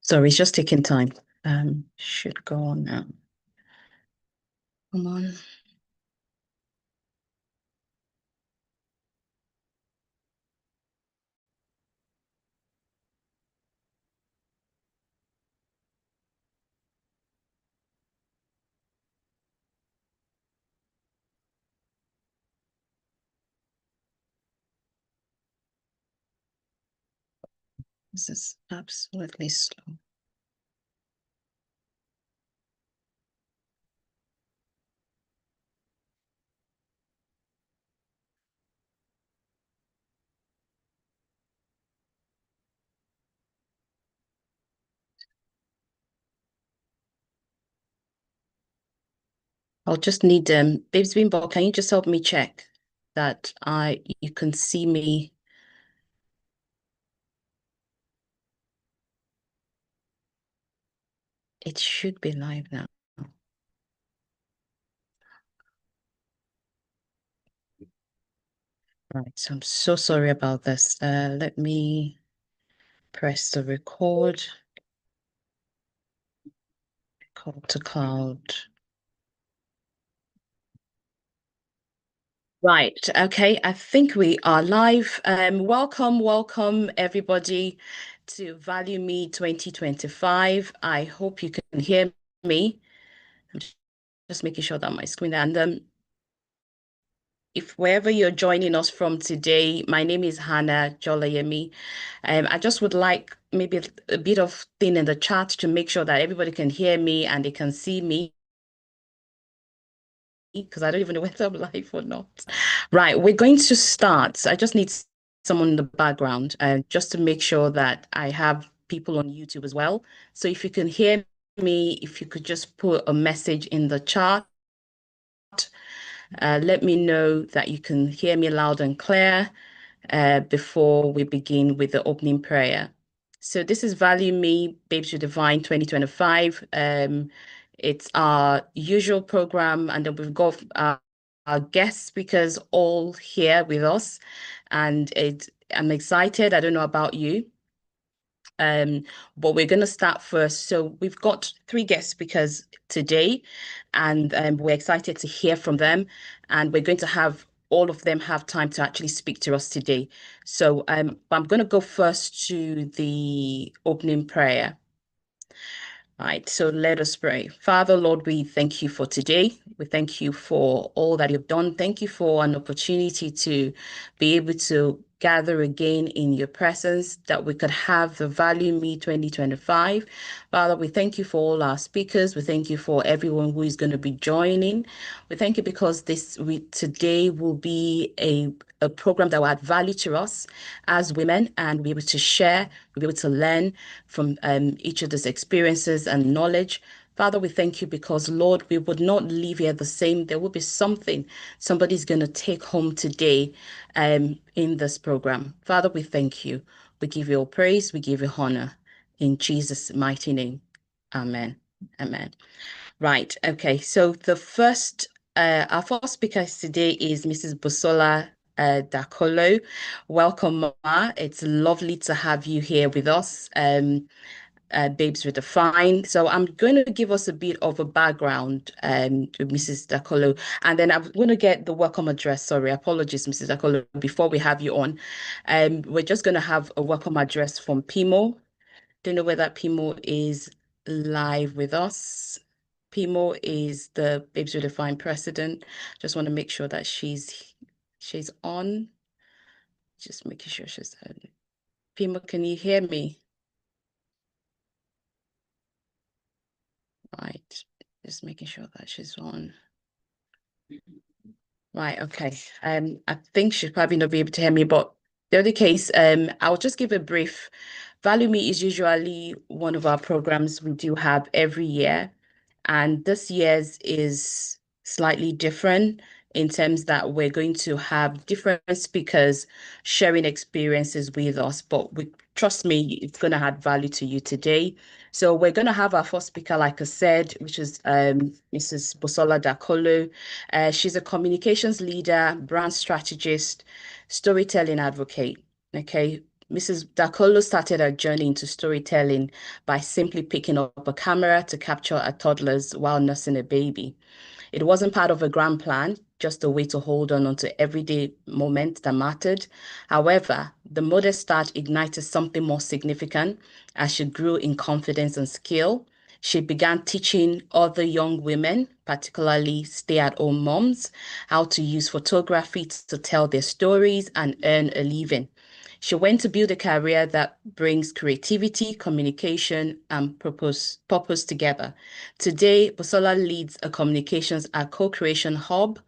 Sorry, it's just taking time. Should go on now. Come on. This is absolutely slow. I'll just need Babes Bimbo, can you just help me check that you can see me? It should be live now. Right, so I'm so sorry about this. Let me press the record. Call to cloud. Right, okay, I think we are live. Welcome everybody to Value Me 2025. I hope you can hear me. I'm just making sure that my screen and if wherever you're joining us from today, my name is Hannah Jolayemi. I just would like maybe a bit of thing in the chat to make sure that everybody can hear me and they can see me, because I don't even know whether I'm live or not. Right, we're going to start. I just need someone in the background just to make sure that I have people on YouTube as well. So if you can hear me, if you could just put a message in the chat, let me know that you can hear me loud and clear before we begin with the opening prayer. So this is Value Me, Babes with Divine 2025. It's our usual program, and then we've got our guest speakers all here with us, and I'm excited. I don't know about you. But we're going to start first. So we've got three guest speakers today, and we're excited to hear from them. And we're going to have all of them have time to actually speak to us today. So I'm going to go first to the opening prayer. All right, so let us pray. Father, Lord, we thank you for today. We thank you for all that you've done. Thank you for an opportunity to be able to gather again in your presence, that we could have the Value Me 2025. Father, we thank you for all our speakers. We thank you for everyone who is going to be joining. We thank you because today will be a program that will add value to us as women, and be able to share, be able to learn from each other's experiences and knowledge. Father, we thank you because, Lord, we would not leave here the same. There will be something somebody's going to take home today in this program. Father, we thank you. We give you all praise. We give you honor. In Jesus' mighty name. Amen. Amen. Right. Okay. So our first speaker today is Mrs. Busola Dakolo. Welcome, Ma. It's lovely to have you here with us. Babes with a Fine. So I'm going to give us a bit of a background to Mrs. Dakolo, and then I'm going to get the welcome address. Sorry, apologies, Mrs. Dakolo, before we have you on. We're just going to have a welcome address from Pimo. Don't know whether Pimo is live with us. Pimo is the Babes with a Fine president. Just want to make sure that she's on. Just making sure she's on. Pimo, can you hear me? Right. Just making sure that she's on. Right, okay. I think she'll probably not be able to hear me, but the other case, I'll just give a brief. Value Me is usually one of our programs we do have every year, and this year's is slightly different in terms that we're going to have different speakers sharing experiences with us, but trust me, it's going to add value to you today. So we're going to have our first speaker, like I said, which is Mrs. Busola Dakolo. She's a communications leader, brand strategist, storytelling advocate. Okay. Mrs. Dakolo started her journey into storytelling by simply picking up a camera to capture a toddler's while nursing a baby. It wasn't part of a grand plan, just a way to hold on onto everyday moments that mattered. However, the modest start ignited something more significant as she grew in confidence and skill. She began teaching other young women, particularly stay-at-home moms, how to use photography to tell their stories and earn a living. She went to build a career that brings creativity, communication, and purpose together. Today, Busola leads a communications and co-creation hub,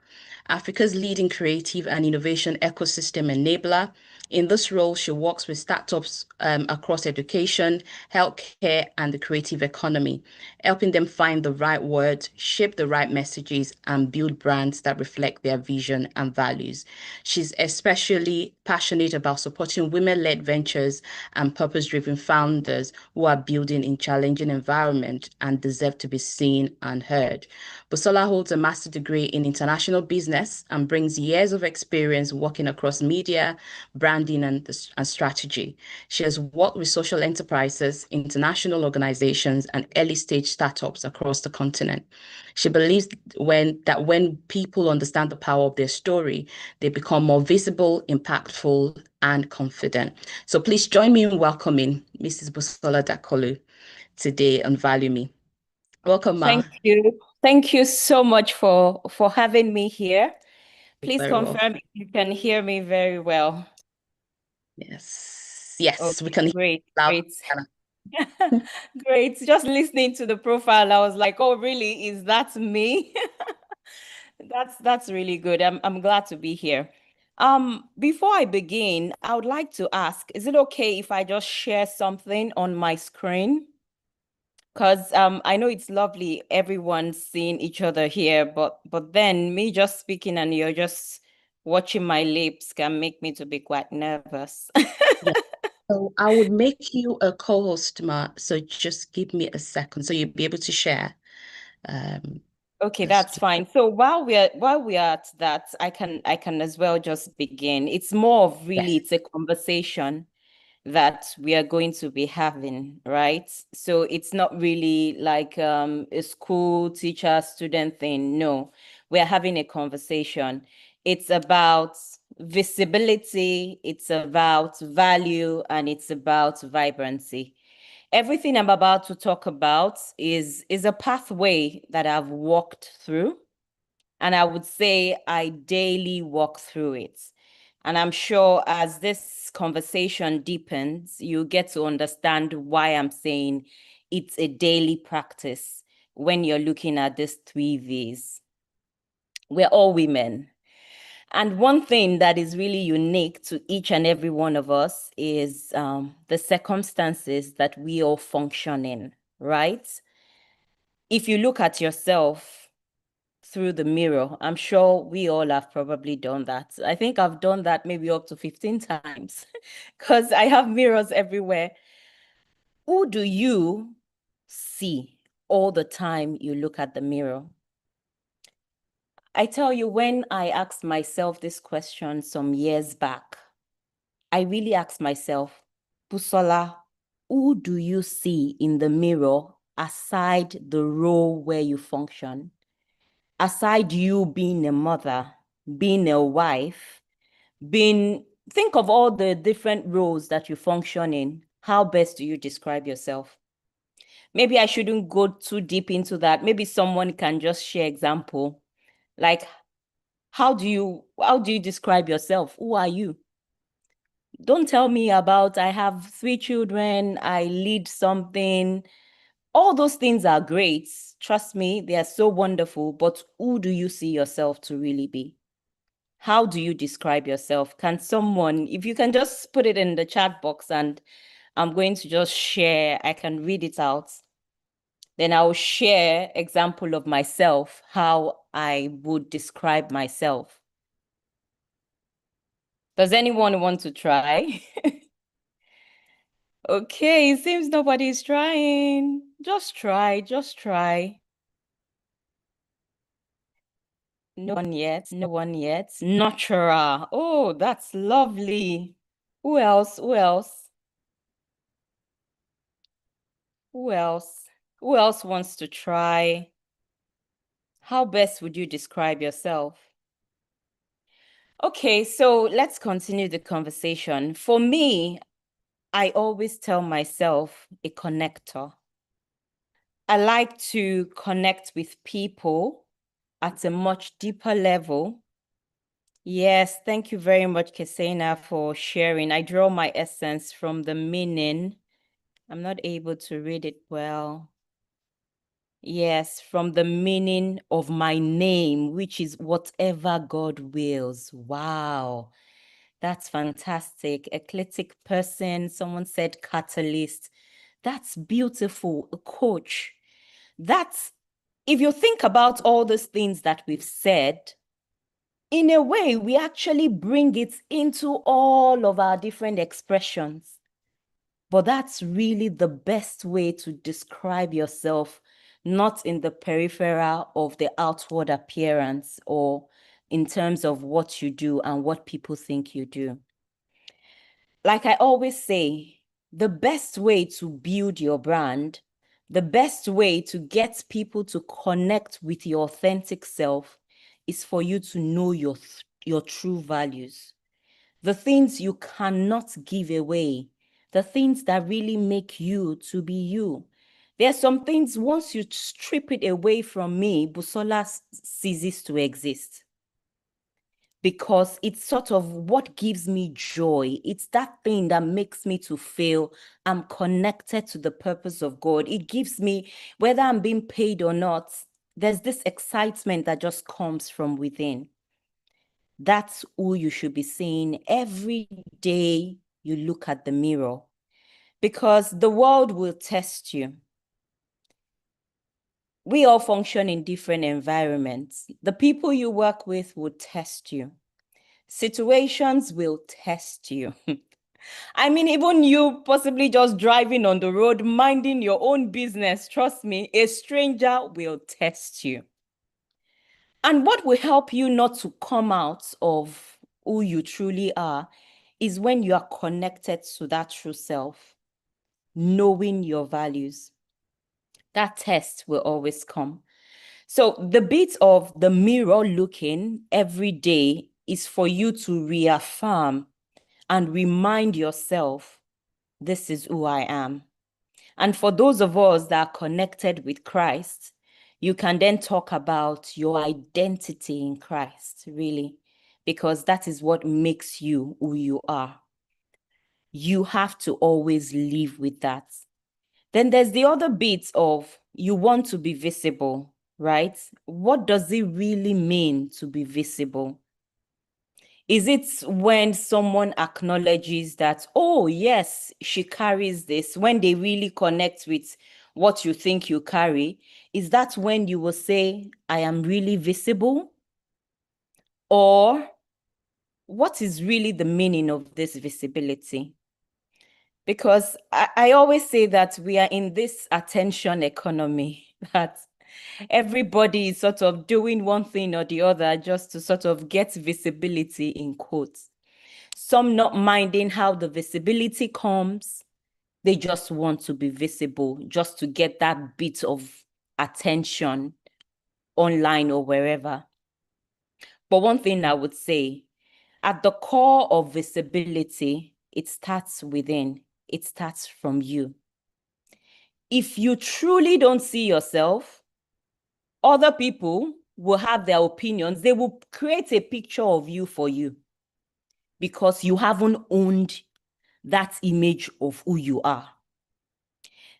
Africa's leading creative and innovation ecosystem enabler. In this role, she works with startups across education, healthcare, and the creative economy, helping them find the right words, shape the right messages, and build brands that reflect their vision and values. She's especially passionate about supporting women-led ventures and purpose-driven founders who are building in challenging environments and deserve to be seen and heard. Busola holds a master's degree in international business and brings years of experience working across media, branding, and strategy. She has worked with social enterprises, international organizations, and early-stage startups across the continent. She believes when people understand the power of their story, they become more visible, impactful, and confident. So please join me in welcoming Mrs. Busola Dakolo today on Value Me. Welcome, Ma. Thank you. Thank you so much for having me here. You're Please very welcome. confirm if you can hear me very well. Yes. Yes, we Okay, can hear great, you loud great. and Great. Just listening to the profile, I was like, oh, really? Is that me? That's really good. I'm glad to be here. Before I begin, I would like to ask, is it okay if I just share something on my screen? Because I know it's lovely everyone seeing each other here, but then me just speaking and you're just watching my lips can make me to be quite nervous. yeah. So I would make you a co-host, Ma. So just give me a second so you'll be able to share. Um, Okay, let's that's do fine. So while we're at that, I can as well just begin. It's more of really yes. it's a conversation that we are going to be having, right? So it's not really like a school teacher student thing. No, we're having a conversation. It's about visibility, it's about value, and it's about vibrancy. Everything I'm about to talk about is a pathway that I've walked through, and I would say I daily walk through it. And I'm sure as this conversation deepens, you get to understand why I'm saying it's a daily practice when you're looking at these three V's. We're all women. And one thing that is really unique to each and every one of us is the circumstances that we all function in, right? If you look at yourself through the mirror, I'm sure we all have probably done that. I think I've done that maybe up to 15 times because I have mirrors everywhere. Who do you see all the time you look at the mirror? I tell you, when I asked myself this question some years back, I really asked myself, Busola, who do you see in the mirror aside the role where you function? Aside you being a mother, being a wife, think of all the different roles that you function in. How best do you describe yourself? Maybe I shouldn't go too deep into that. Maybe someone can just share example. Like, how do you describe yourself? Who are you? Don't tell me about I have 3 children, I lead something. All those things are great. Trust me, they are so wonderful. But who do you see yourself to really be? How do you describe yourself? Can someone, if you can just put it in the chat box and I'm going to just share, I can read it out. Then I'll share example of myself, how I would describe myself. Does anyone want to try? Okay, it seems nobody's trying. Just try, just try. No one yet, no one yet. Natural. Oh, that's lovely. Who else? Who else? Who else? Who else wants to try? How best would you describe yourself? Okay, so let's continue the conversation. For me, I always tell myself a connector. I like to connect with people at a much deeper level. Yes, thank you very much, Kaseina, for sharing. I draw my essence from the meaning. I'm not able to read it well. Yes, from the meaning of my name, which is whatever God wills. Wow, that's fantastic. Eclectic person, someone said catalyst. That's beautiful. A coach. That's, if you think about all those things that we've said, in a way, we actually bring it into all of our different expressions. But that's really the best way to describe yourself, not in the peripheral of the outward appearance or in terms of what you do and what people think you do. Like I always say, the best way to build your brand, the best way to get people to connect with your authentic self is for you to know your true values. The things you cannot give away, the things that really make you to be you. There are some things, once you strip it away from me, Busola ceases to exist. Because it's sort of what gives me joy. It's that thing that makes me to feel I'm connected to the purpose of God. It gives me, whether I'm being paid or not, there's this excitement that just comes from within. That's who you should be seeing every day you look at the mirror, because the world will test you. We all function in different environments. The people you work with will test you. Situations will test you. I mean, even you possibly just driving on the road, minding your own business, trust me, a stranger will test you. And what will help you not to come out of who you truly are is when you are connected to that true self, knowing your values. That test will always come. So the bit of the mirror looking every day is for you to reaffirm and remind yourself, this is who I am. And for those of us that are connected with Christ, you can then talk about your identity in Christ, really, because that is what makes you who you are. You have to always live with that. Then there's the other bit of you want to be visible, right? What does it really mean to be visible? Is it when someone acknowledges that, oh, yes, she carries this, when they really connect with what you think you carry? Is that when you will say, I am really visible? Or what is really the meaning of this visibility? Because I always say that we are in this attention economy, that everybody is sort of doing one thing or the other just to sort of get visibility in quotes. Some not minding how the visibility comes. They just want to be visible, just to get that bit of attention online or wherever. But one thing I would say, at the core of visibility, it starts within. It starts from you. If you truly don't see yourself, other people will have their opinions. They will create a picture of you for you because you haven't owned that image of who you are.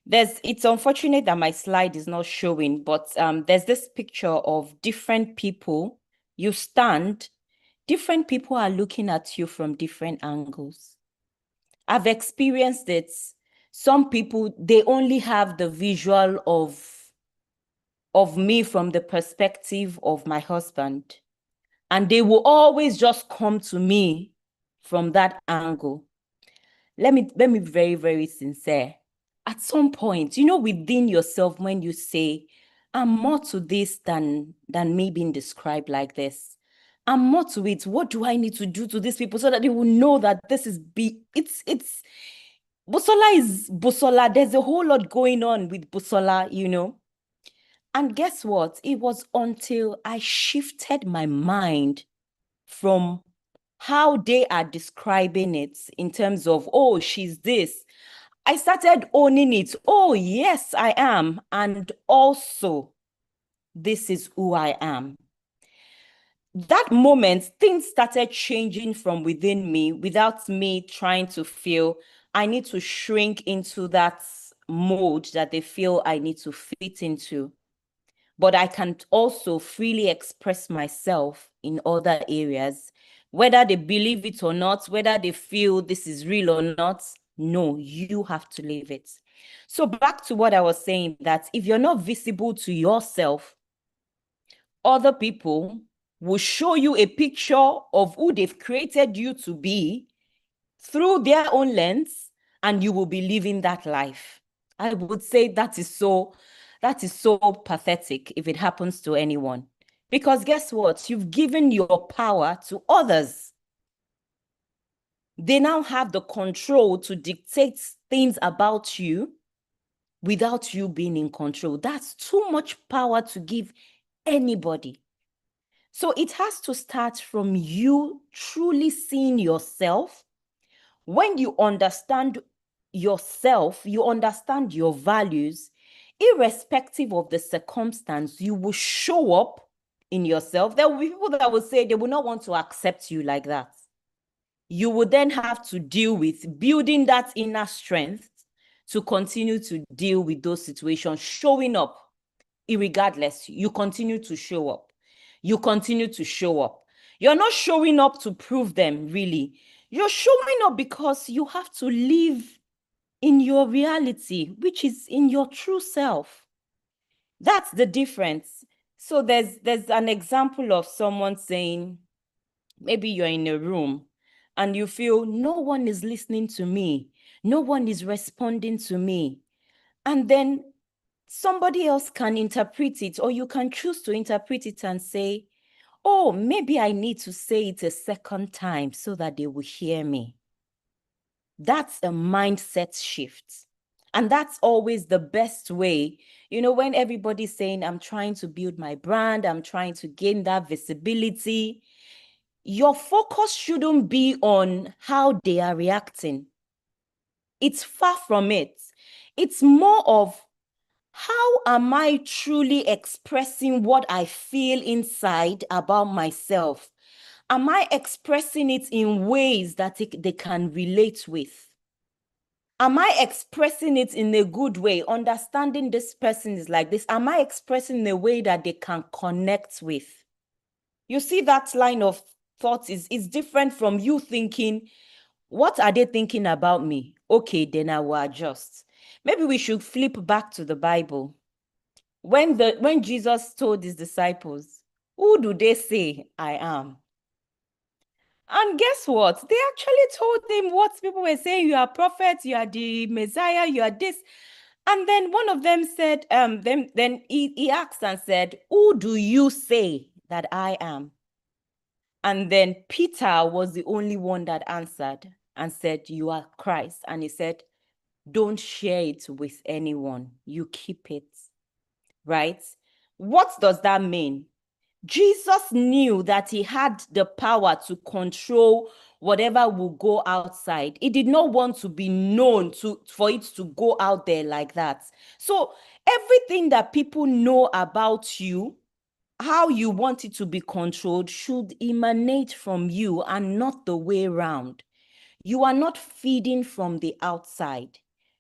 It's unfortunate that my slide is not showing, but there's this picture of different people. You stand, different people are looking at you from different angles. I've experienced it. Some people, they only have the visual of me from the perspective of my husband. And they will always just come to me from that angle. Let me be very, very sincere. At some point, within yourself, when you say, I'm more to this than me being described like this. And more to it, what do I need to do to these people so that they will know that this is it's Busola is Busola. There's a whole lot going on with Busola, you know. And guess what? It was until I shifted my mind from how they are describing it in terms of, oh, she's this. I started owning it. Oh, yes, I am. And also, this is who I am. That moment, things started changing from within me without me trying to feel I need to shrink into that mode that they feel I need to fit into. But I can also freely express myself in other areas, whether they believe it or not, whether they feel this is real or not. No, you have to live it. So back to what I was saying, that if you're not visible to yourself, other people will show you a picture of who they've created you to be through their own lens, and you will be living that life. I would say that is so pathetic if it happens to anyone. Because guess what? You've given your power to others. They now have the control to dictate things about you without you being in control. That's too much power to give anybody. So it has to start from you truly seeing yourself. When you understand yourself, you understand your values, irrespective of the circumstance, you will show up in yourself. There will be people that will say they will not want to accept you like that. You will then have to deal with building that inner strength to continue to deal with those situations, showing up. Irregardless, you continue to show up. You continue to show up. You're not showing up to prove them, really. You're showing up because you have to live in your reality, which is in your true self. That's the difference. So there's an example of someone saying, maybe you're in a room and you feel no one is listening to me, no one is responding to me. And then somebody else can interpret it, or you can choose to interpret it and say, oh, maybe I need to say it a second time so that they will hear me. That's a mindset shift. And that's always the best way. You know, when everybody's saying, I'm trying to build my brand, I'm trying to gain that visibility, your focus shouldn't be on how they are reacting. It's far from it. It's more of, how am I truly expressing what I feel inside about myself? Am I expressing it in ways that they can relate with? Am I expressing it in a good way, understanding this person is like this? Am I expressing in a way that they can connect with? You see, that line of thought is different from you thinking, what are they thinking about me? Okay, then I will adjust. Maybe we should flip back to the Bible. When Jesus told his disciples, who do they say I am? And guess what? They actually told him what people were saying. You are a prophet, you are the Messiah, you are this. And then one of them said, then he asked and said, who do you say that I am? And then Peter was the only one that answered and said, you are Christ. And he said, don't share it with anyone. You keep it. Right? What does that mean? Jesus knew that he had the power to control whatever will go outside. He did not want to be known for it to go out there like that. So everything that people know about you, how you want it to be controlled, should emanate from you and not the way around. You are not feeding from the outside.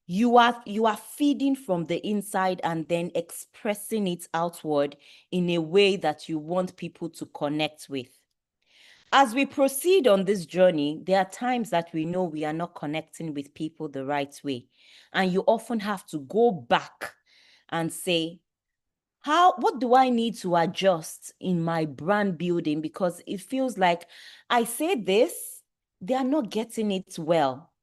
You are feeding from the inside and then expressing it outward in a way that you want people to connect with. As we proceed on this journey, there are times that we know we are not connecting with people the right way. And you often have to go back and say, what do I need to adjust in my brand building? Because it feels like I say this, they are not getting it well.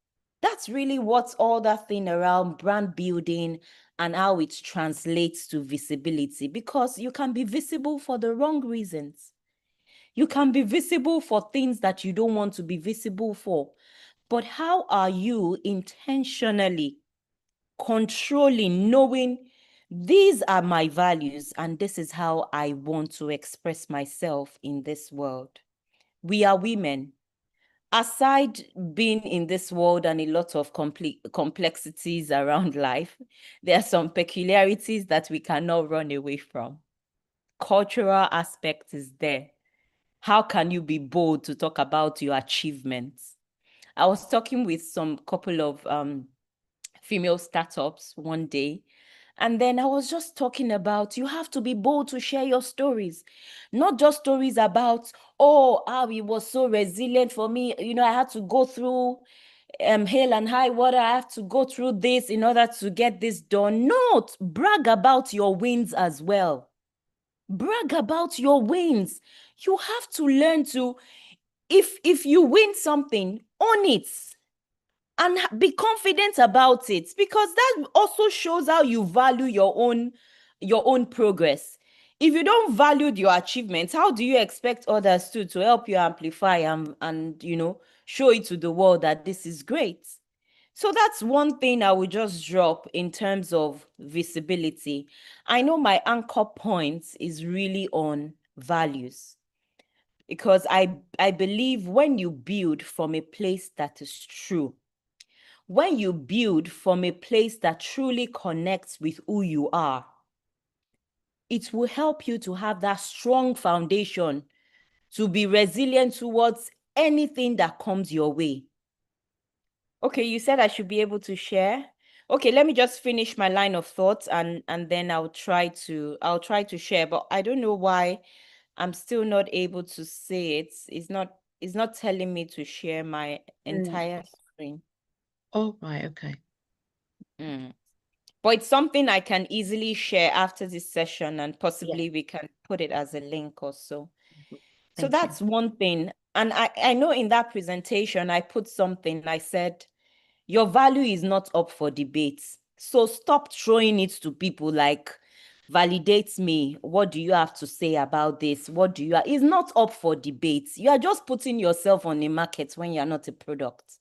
That's really what's all that thing around brand building and how it translates to visibility, because you can be visible for the wrong reasons. You can be visible for things that you don't want to be visible for. But how are you intentionally controlling, knowing these are my values and this is how I want to express myself in this world? We are women. Aside being in this world and a lot of complexities around life, there are some peculiarities that we cannot run away from. Cultural aspect is there. How can you be bold to talk about your achievements? I was talking with some couple of female startups one day, and then I was just talking about you have to be bold to share your stories, not just stories about, oh, how it was so resilient for me. I had to go through hail and high water. I have to go through this in order to get this done. No, brag about your wins as well. Brag about your wins. You have to learn to, if you win something, own it and be confident about it, because that also shows how you value your own progress. If you don't value your achievements, how do you expect others to help you amplify and show it to the world that this is great? So that's one thing I would just drop in terms of visibility. I know my anchor point is really on values, because I believe when you build from a place that is true, when you build from a place that truly connects with who you are, it will help you to have that strong foundation to be resilient towards anything that comes your way. Okay, you said I should be able to share. Okay, let me just finish my line of thoughts and then I'll try to share, but I don't know why I'm still not able to say it. It's not telling me to share my Mm. entire screen. Oh, right, okay. Mm. But it's something I can easily share after this session, and Yeah. possibly we can put it as a link or so. So Thank you. that's one thing. And I know in that presentation, I put something, I said, your value is not up for debate. So stop throwing it to people like, validate me. What do you have to say about this? What do you It's not up for debate. You are just putting yourself on the market when you're not a product.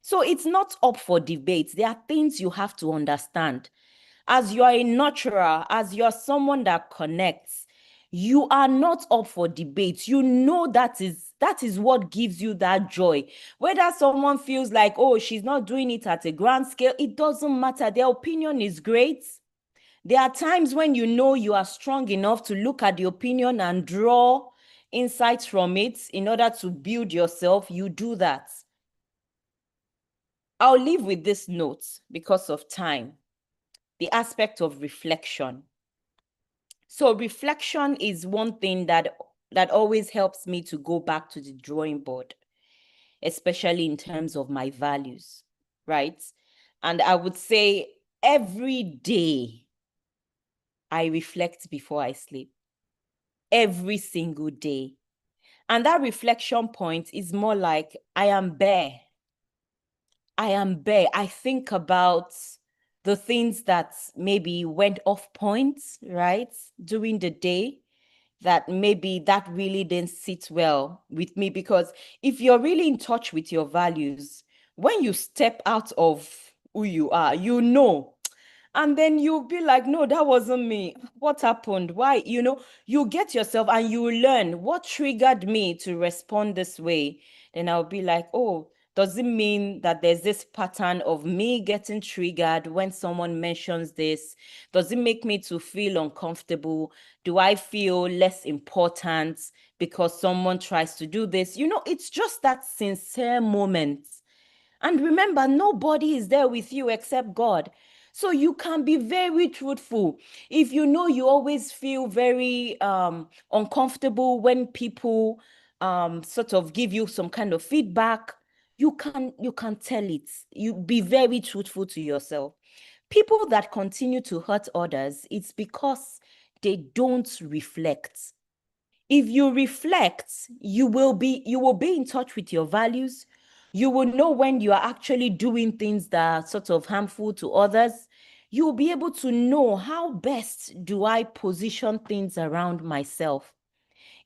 So it's not up for debate. There are things you have to understand. As you are a nurturer, as you're someone that connects, you are not up for debate. You know that is what gives you that joy. Whether someone feels like, oh, she's not doing it at a grand scale, it doesn't matter. Their opinion is great. There are times when you know you are strong enough to look at the opinion and draw insights from it in order to build yourself. You do that. I'll leave with this note because of time. The aspect of reflection. So reflection is one thing that always helps me to go back to the drawing board, especially in terms of my values, right? And I would say every day I reflect before I sleep, every single day. And that reflection point is more like I am bare. I am bare. I think about the things that maybe went off point, right, during the day, that maybe that really didn't sit well with me. Because if you're really in touch with your values, when you step out of who you are, and then you'll be like, no, that wasn't me. What happened? Why? You get yourself and you learn what triggered me to respond this way. Then I'll be like, oh, does it mean that there's this pattern of me getting triggered when someone mentions this? Does it make me to feel uncomfortable? Do I feel less important because someone tries to do this? It's just that sincere moment. And remember, nobody is there with you except God. So you can be very truthful. If you always feel very uncomfortable when people sort of give you some kind of feedback, you can tell it. You be very truthful to yourself. People that continue to hurt others, it's because they don't reflect. If you reflect, you will be in touch with your values. You will know when you are actually doing things that are sort of harmful to others. You will be able to know how best do I position things around myself.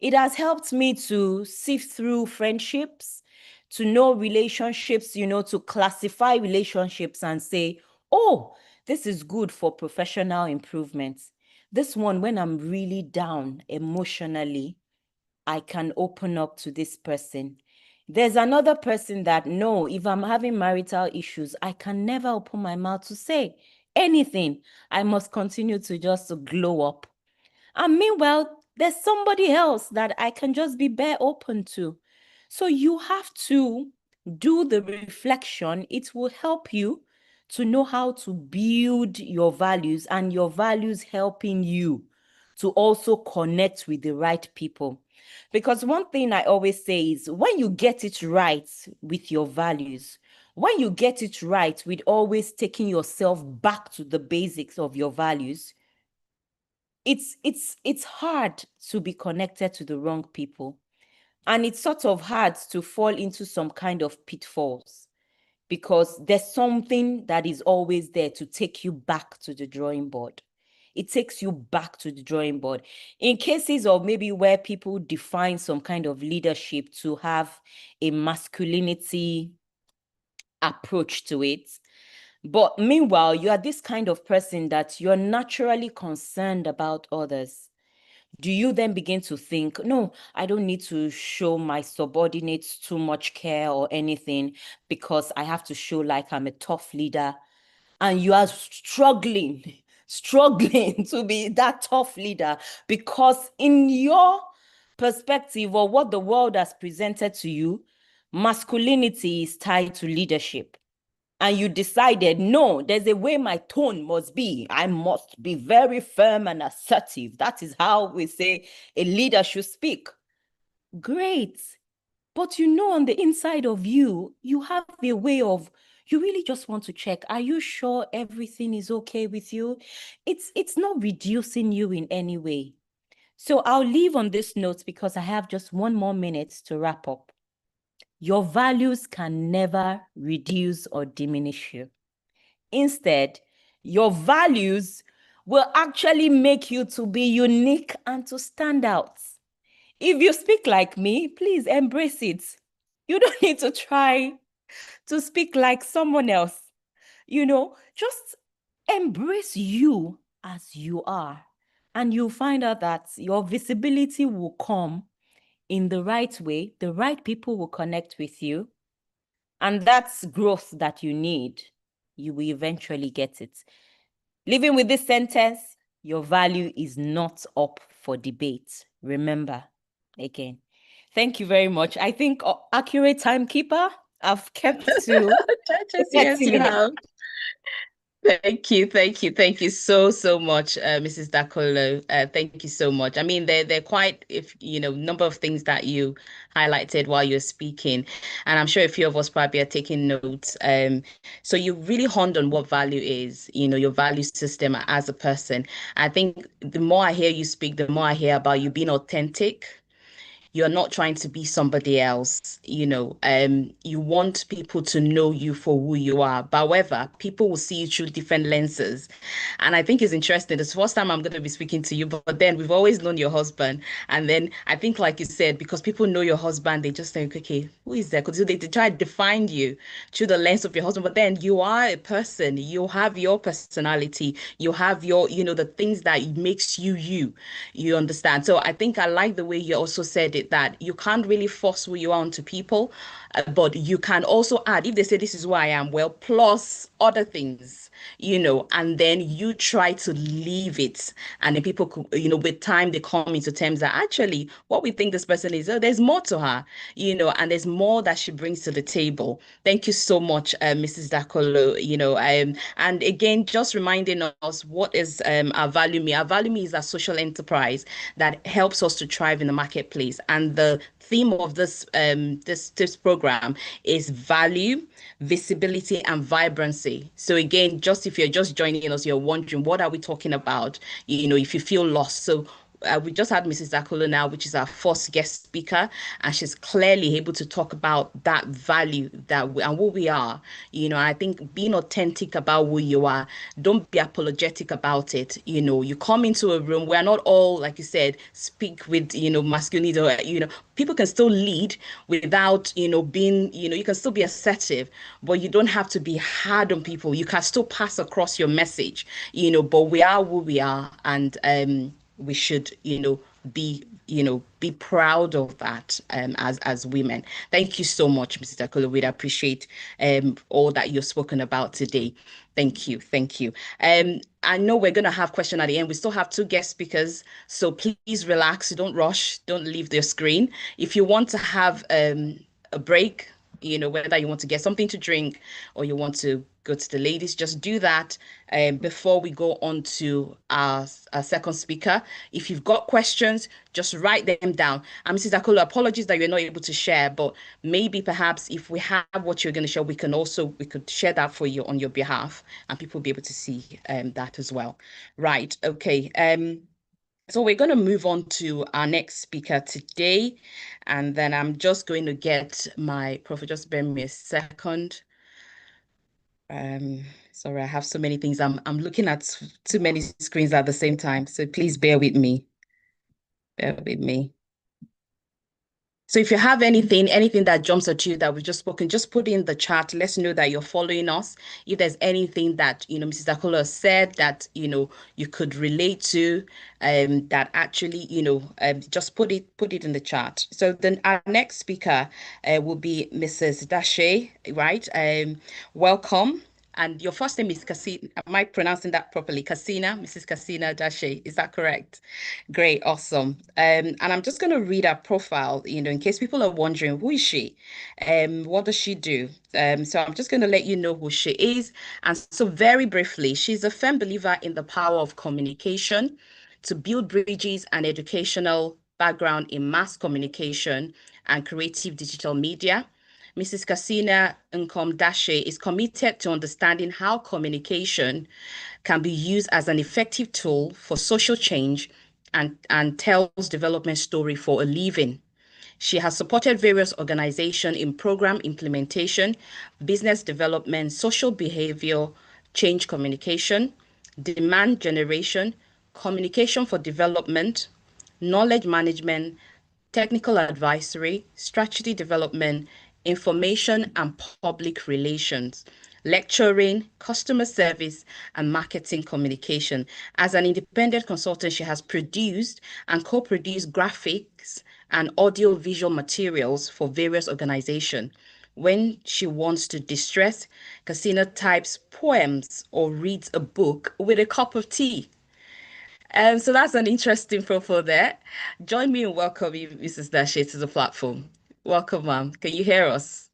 It has helped me to sift through friendships, to know relationships, to classify relationships and say, oh, this is good for professional improvement. This one, when I'm really down emotionally, I can open up to this person. There's another person that, no, if I'm having marital issues, I can never open my mouth to say anything. I must continue to just glow up. And meanwhile, there's somebody else that I can just be bare open to. So you have to do the reflection. It will help you to know how to build your values and your values helping you to also connect with the right people. Because one thing I always say is when you get it right with your values, when you get it right with always taking yourself back to the basics of your values, it's hard to be connected to the wrong people. And it's sort of hard to fall into some kind of pitfalls because there's something that is always there to take you back to the drawing board. It takes you back to the drawing board. In cases of maybe where people define some kind of leadership to have a masculinity approach to it, but meanwhile, you are this kind of person that you're naturally concerned about others. Do you then begin to think, no, I don't need to show my subordinates too much care or anything because I have to show like I'm a tough leader? And you are struggling to be that tough leader because in your perspective or what the world has presented to you, masculinity is tied to leadership. And you decided, no, there's a way my tone must be. I must be very firm and assertive. That is how we say a leader should speak. Great. But on the inside of you, you have a way of, you really just want to check, are you sure everything is okay with you? It's not reducing you in any way. So I'll leave on this note because I have just one more minute to wrap up. Your values can never reduce or diminish you. Instead, your values will actually make you to be unique and to stand out. If you speak like me, please embrace it. You don't need to try to speak like someone else. Just embrace you as you are. And you'll find out that your visibility will come in the right way. The right people will connect with you. And that's growth that you need. You will eventually get it. Living with this sentence, your value is not up for debate. Remember, again. Thank you very much. I think accurate timekeeper, I've kept to Judges, 30 yes, you minutes. have. Thank you so so much, Mrs. Dakolo. Thank you so much. I mean, they're quite, if you know, number of things that you highlighted while you're speaking, and I'm sure a few of us probably are taking notes. So you really honed on what value is, your value system as a person. I think the more I hear you speak, the more I hear about you being authentic. You're not trying to be somebody else, you want people to know you for who you are. But however, people will see you through different lenses. And I think it's interesting. It's the first time I'm going to be speaking to you, but then we've always known your husband. And then I think, like you said, because people know your husband, they just think, okay, who is that? Because they try to define you through the lens of your husband. But then you are a person. You have your personality. You have your, the things that makes you you. You understand? So I think I like the way you also said it, that you can't really force who you are onto people, but you can also add, if they say this is who I am, well, plus other things, and then you try to leave it. And then people could, with time, they come into terms that actually what we think this person is, oh, there's more to her, and there's more that she brings to the table. Thank you so much, Mrs. Dakolo, and again, just reminding us what is our value me. Our value me is a social enterprise that helps us to thrive in the marketplace. And the theme of this program is value, visibility, and vibrancy. So again, just if you're just joining us, you're wondering what are we talking about? If you feel lost. So we just had Mrs. Dakolo now, which is our first guest speaker, and she's clearly able to talk about that value that we, and who we are. I think being authentic about who you are, don't be apologetic about it. You come into a room, we're not all, like you said, speak with, masculinity, or, people can still lead without, being, you can still be assertive, but you don't have to be hard on people. You can still pass across your message, but we are who we are, and we should, be proud of that, as women. Thank you so much, Mrs. Dakolo. We appreciate all that you've spoken about today. Thank you. Thank you. I know we're going to have question at the end. We still have two guest speakers, so please relax. Don't rush. Don't leave the screen. If you want to have a break, whether you want to get something to drink or you want to go to the ladies, just do that before we go on to our second speaker. If you've got questions, just write them down. And Mrs. Dakolo, apologies that you're not able to share, but maybe perhaps if we have what you're going to share, we could share that for you on your behalf, and people will be able to see that as well. Right. Okay. So we're going to move on to our next speaker today, and then I'm just going to get my profile. Just bear me a second. Sorry, I have so many things. I'm looking at too many screens at the same time, so please bear with me. Bear with me. So if you have anything that jumps at you that we've just spoken, just put in the chat. Let's know that you're following us. If there's anything that, Mrs. Dakolo said that, you could relate to, that actually, just put it in the chat. So then our next speaker will be Mrs. Dashe, right? Welcome. And your first name is Kaseina. Am I pronouncing that properly? Kaseina, Mrs. Kaseina Dashe. Is that correct? Great, awesome. And I'm just going to read her profile, in case people are wondering, who is she? What does she do? So I'm just going to let you know who she is. And so very briefly, she's a firm believer in the power of communication to build bridges and educational background in mass communication and creative digital media. Mrs. Kaseina Dashe is committed to understanding how communication can be used as an effective tool for social change and tells development story for a living. She has supported various organizations in program implementation, business development, social behavior, change communication, demand generation, communication for development, knowledge management, technical advisory, strategy development, information and public relations, lecturing, customer service, and marketing communication. As an independent consultant, she has produced and co-produced graphics and audio-visual materials for various organizations. When she wants to distress, Kaseina types poems or reads a book with a cup of tea. So that's an interesting profile there. Join me in welcoming Mrs. Dashe to the platform. Welcome, ma'am. Can you hear us?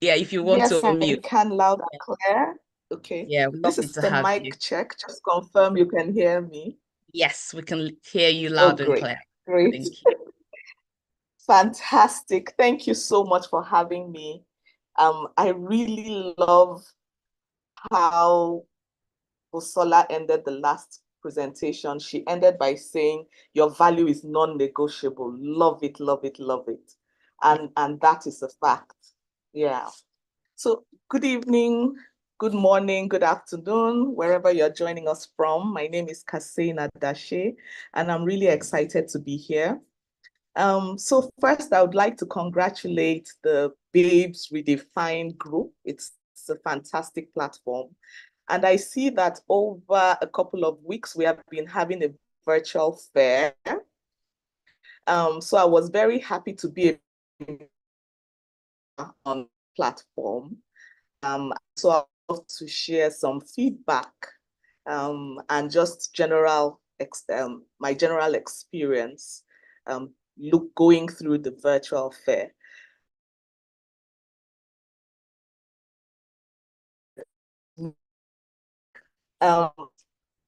Yeah, if you want to Yes, I unmute. can loud and clear. Okay. Yeah, This lovely is to the have you. mic check. Just confirm you can hear me. Yes, we can hear you Oh, loud and great. clear. Great. Thank you. Fantastic. Thank you so much for having me. I really love how Busola ended the last presentation. She ended by saying, your value is non-negotiable. Love it, love it, love it. And that is a fact. Yeah. So good evening, good morning, good afternoon, wherever you're joining us from. My name is Kaseina Dashe, and I'm really excited to be here. So first, I would like to congratulate the Babes Redefined group. It's a fantastic platform. And I see that over a couple of weeks, we have been having a virtual fair. So I was very happy to be on the platform. So I'd love to share some feedback and just my general experience going through the virtual fair. Um,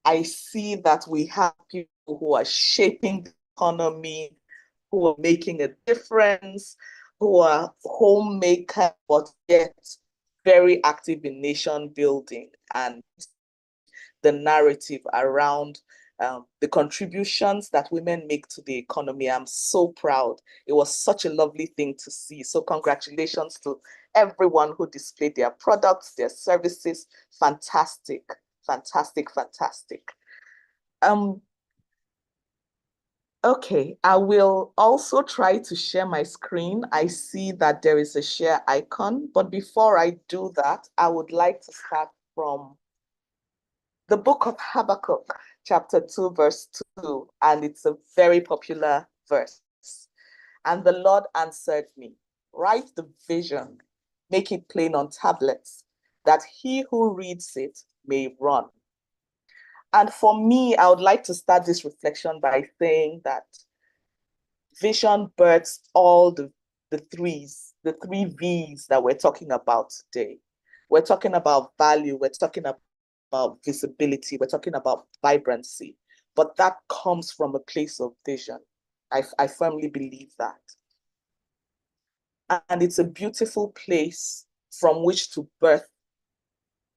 I see that we have people who are shaping the economy, who are making a difference, who are homemakers, but yet very active in nation building and the narrative around the contributions that women make to the economy. I'm so proud. It was such a lovely thing to see. So congratulations to everyone who displayed their products, their services. Fantastic, fantastic, fantastic. Okay, I will also try to share my screen. I see that there is a share icon, but before I do that, I would like to start from the book of Habakkuk, chapter 2, verse 2, and it's a very popular verse. And the Lord answered me, write the vision, make it plain on tablets, that he who reads it may run. And for me, I would like to start this reflection by saying that vision births all the three V's that we're talking about today. We're talking about value, we're talking about visibility, we're talking about vibrancy, but that comes from a place of vision. I firmly believe that. And it's a beautiful place from which to birth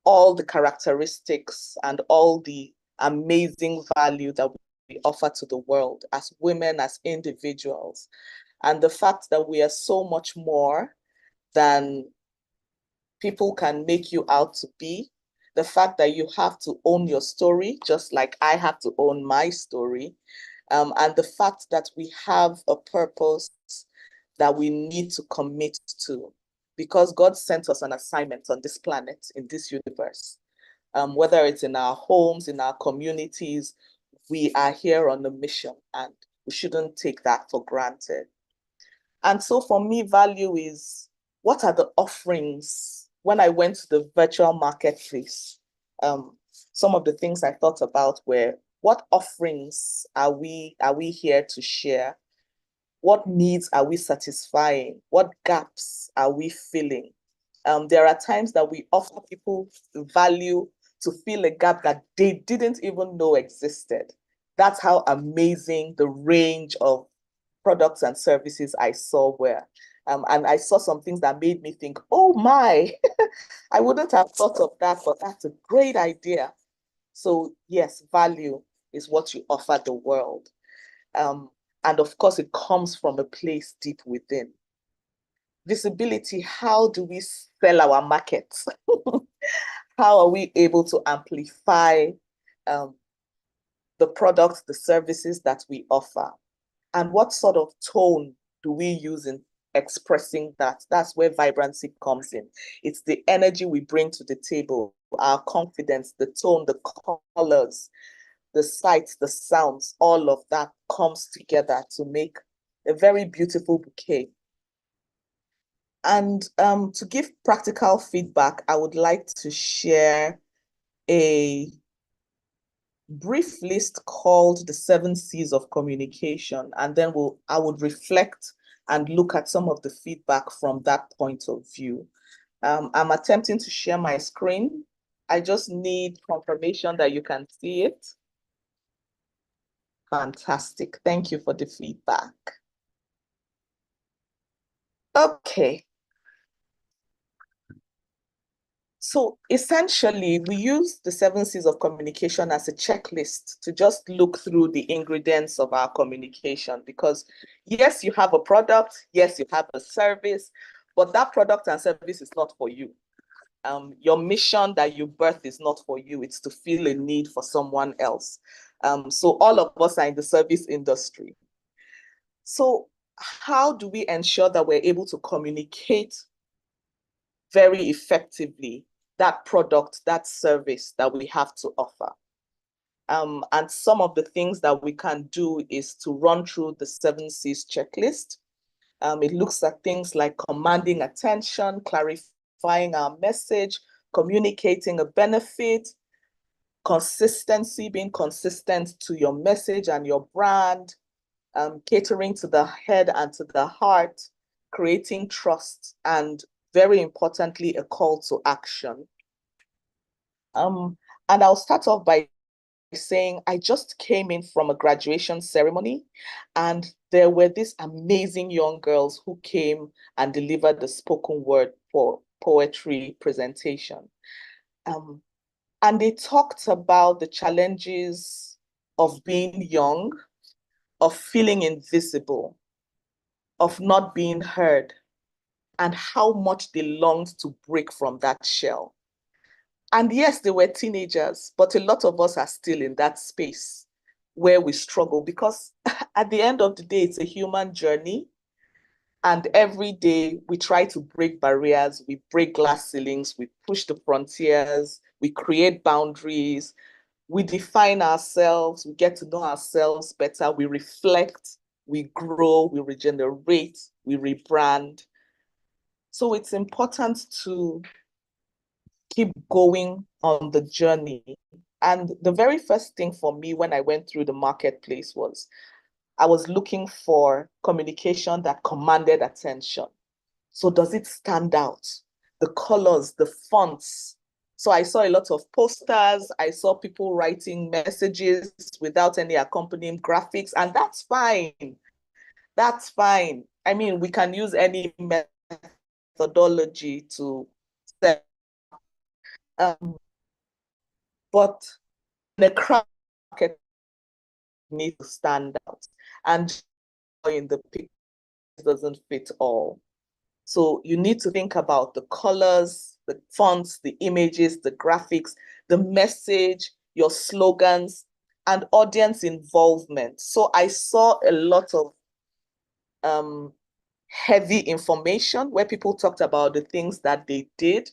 all the characteristics and all the amazing value that we offer to the world as women, as individuals. And the fact that we are so much more than people can make you out to be. The fact that you have to own your story, just like I have to own my story. And the fact that we have a purpose that we need to commit to, because God sent us an assignment on this planet, in this universe. Whether it's in our homes, in our communities, we are here on a mission, and we shouldn't take that for granted. And so for me, value is, what are the offerings? When I went to the virtual marketplace, some of the things I thought about were, what offerings are we here to share? What needs are we satisfying? What gaps are we filling? There are times that we offer people value to fill a gap that they didn't even know existed. That's how amazing the range of products and services I saw were. And I saw some things that made me think, oh my, I wouldn't have thought of that, but that's a great idea. So yes, value is what you offer the world. And of course, it comes from a place deep within. Visibility, how do we sell our markets? How are we able to amplify the products, the services that we offer? And what sort of tone do we use in expressing that? That's where vibrancy comes in. It's the energy we bring to the table, our confidence, the tone, the colors, the sights, the sounds, all of that comes together to make a very beautiful bouquet. And to give practical feedback, I would like to share a brief list called the 7 C's of communication, and then I would reflect and look at some of the feedback from that point of view. I'm attempting to share my screen. I just need confirmation that you can see it. Fantastic. Thank you for the feedback. Okay. So essentially, we use the 7 C's of communication as a checklist to just look through the ingredients of our communication, because yes, you have a product, yes, you have a service, but that product and service is not for you. Your mission that you birth is not for you, it's to fill a need for someone else. So all of us are in the service industry. So how do we ensure that we're able to communicate very effectively that product, that service that we have to offer? And some of the things that we can do is to run through the 7 C's checklist. It looks at things like commanding attention, clarifying our message, communicating a benefit, consistency, being consistent to your message and your brand, catering to the head and to the heart, creating trust, and very importantly, a call to action. And I'll start off by saying I just came in from a graduation ceremony, and there were these amazing young girls who came and delivered the spoken word for poetry presentation. And they talked about the challenges of being young, of feeling invisible, of not being heard, and how much they longed to break from that shell. And yes, they were teenagers, but a lot of us are still in that space where we struggle because at the end of the day, it's a human journey. And every day we try to break barriers, we break glass ceilings, we push the frontiers, we create boundaries, we define ourselves, we get to know ourselves better, we reflect, we grow, we regenerate, we rebrand. So it's important to keep going on the journey. And the very first thing for me when I went through the marketplace was I was looking for communication that commanded attention. So does it stand out? The colors, the fonts. So I saw a lot of posters. I saw people writing messages without any accompanying graphics, and that's fine. That's fine. I mean, we can use any methodology to set, but in a crowd market needs to stand out. And in the picture doesn't fit all. So you need to think about the colors, the fonts, the images, the graphics, the message, your slogans, and audience involvement. So I saw a lot of heavy information where people talked about the things that they did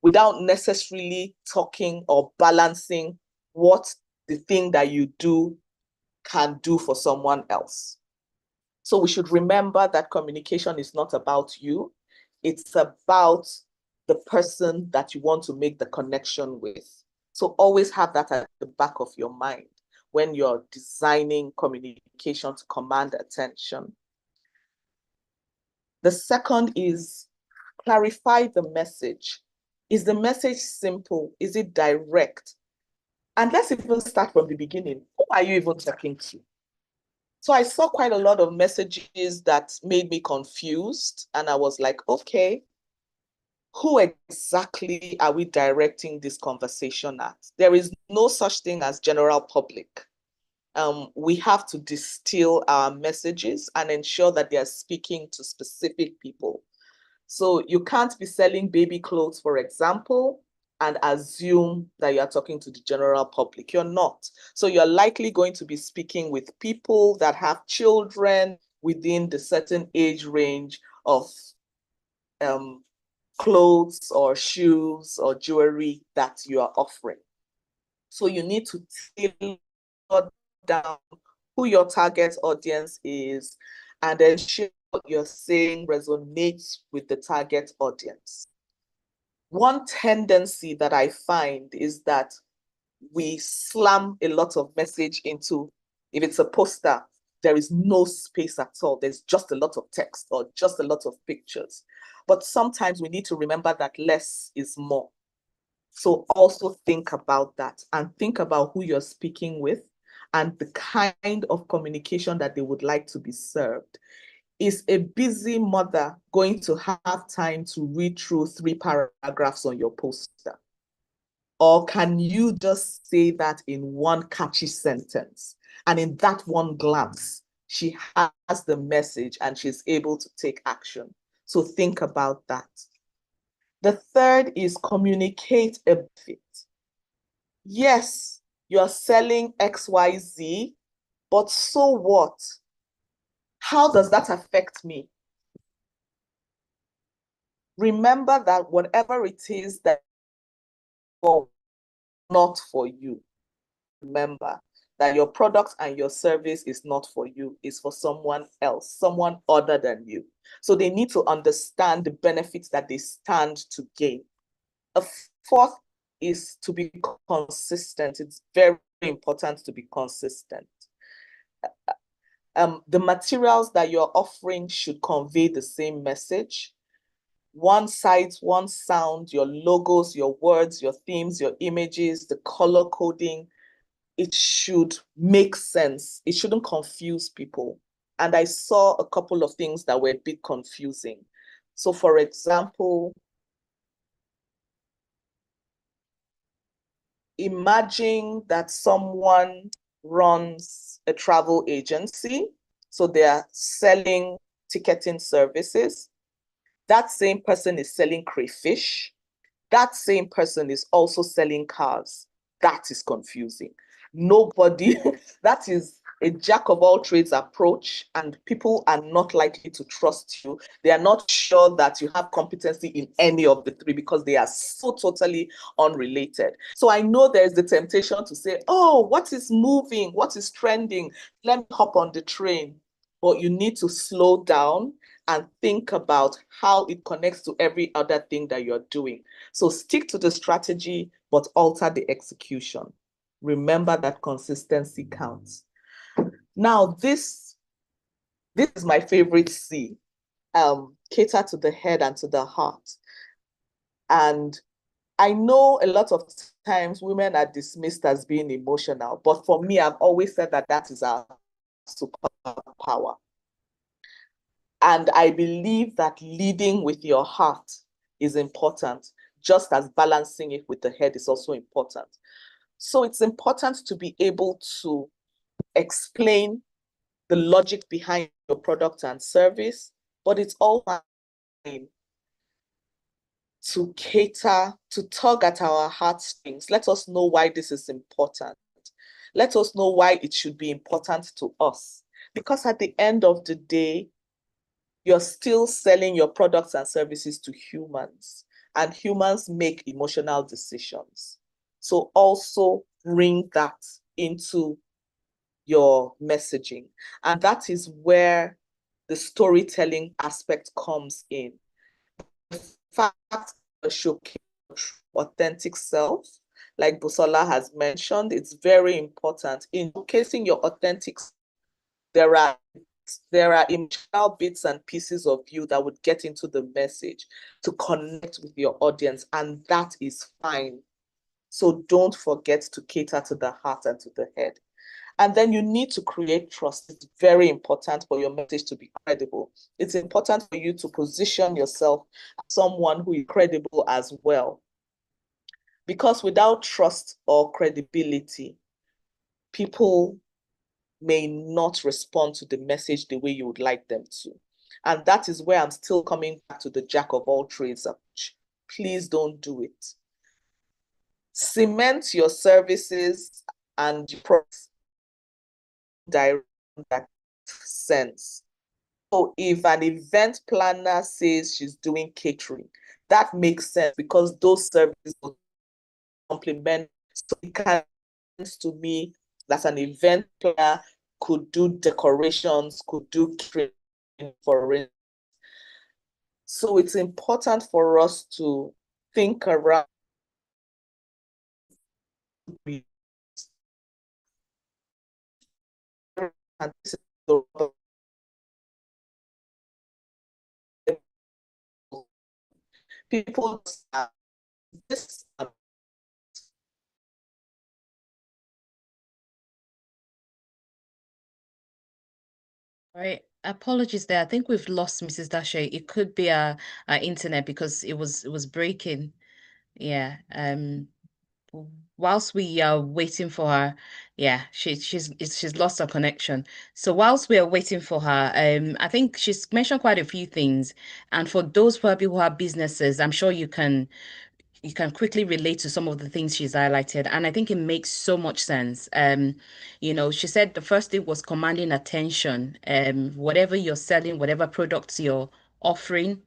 without necessarily talking or balancing what the thing that you do can do for someone else. So we should remember that communication is not about you. It's about the person that you want to make the connection with. So always have that at the back of your mind when you're designing communication to command attention. The second is clarify the message. Is the message simple? Is it direct? And let's even start from the beginning. Who are you even talking to? So I saw quite a lot of messages that made me confused. And I was like, okay, who exactly are we directing this conversation at? There is no such thing as general public. We have to distill our messages and ensure that they are speaking to specific people. So you can't be selling baby clothes, for example, and assume that you are talking to the general public. You're not. So you're likely going to be speaking with people that have children within the certain age range of clothes or shoes or jewelry that you are offering. So you need to tailor down who your target audience is and ensure what you're saying resonates with the target audience. One tendency that I find is that we slam a lot of message into, if it's a poster, there is no space at all. There's just a lot of text or just a lot of pictures. But sometimes we need to remember that less is more. So also think about that and think about who you're speaking with and the kind of communication that they would like to be served. Is a busy mother going to have time to read through 3 paragraphs on your poster? Or can you just say that in one catchy sentence? And in that one glance, she has the message and she's able to take action. So think about that. The third is communicate a benefit. Yes, you're selling XYZ, but so what? How does that affect me? Remember that whatever it is that not for you. Remember that your product and your service is not for you, it's for someone else, someone other than you. So they need to understand the benefits that they stand to gain. A fourth is to be consistent. It's very important to be consistent. The materials that you're offering should convey the same message. One sight, one sound, your logos, your words, your themes, your images, the color coding, it should make sense. It shouldn't confuse people. And I saw a couple of things that were a bit confusing. So for example, imagine that someone runs a travel agency. So they are selling ticketing services. That same person is selling crayfish. That same person is also selling cars. That is confusing. Nobody, that is a jack of all trades approach, and people are not likely to trust you. They are not sure that you have competency in any of the three because they are so totally unrelated. So I know there's the temptation to say, oh, what is moving? What is trending? Let me hop on the train. But you need to slow down and think about how it connects to every other thing that you're doing. So stick to the strategy, but alter the execution. Remember that consistency counts. Now, this is my favorite C. Cater to the head and to the heart. And I know a lot of times women are dismissed as being emotional, but for me, I've always said that that is our superpower. And I believe that leading with your heart is important, just as balancing it with the head is also important. So it's important to be able to explain the logic behind your product and service, but it's also to cater, to tug at our heartstrings. Let us know why this is important. Let us know why it should be important to us. Because at the end of the day, you're still selling your products and services to humans, and humans make emotional decisions. So also bring that into your messaging. And that is where the storytelling aspect comes in. The fact showcase authentic self, like Busola has mentioned, it's very important. In showcasing your authentic, there are emotional bits and pieces of you that would get into the message to connect with your audience, and that is fine. So don't forget to cater to the heart and to the head. And then you need to create trust. It's very important for your message to be credible. It's important for you to position yourself as someone who is credible as well. Because without trust or credibility, people may not respond to the message the way you would like them to. And that is where I'm still coming back to the jack of all trades approach. Please don't do it. Cement your services and your products direct that sense. So if an event planner says she's doing catering, that makes sense because those services will complement. So it can to me that an event planner could do decorations, could do catering for it. So it's important for us to think around and this is the people this Right. Apologies there. I think we've lost Mrs. Dashe. It could be our internet because it was breaking. Yeah. Whilst we are waiting for her, yeah, she's lost her connection. So whilst we are waiting for her, I think she's mentioned quite a few things. And for those probably who have businesses, I'm sure you can quickly relate to some of the things she's highlighted. And I think it makes so much sense. She said the first thing was commanding attention. Whatever you're selling, whatever products you're offering,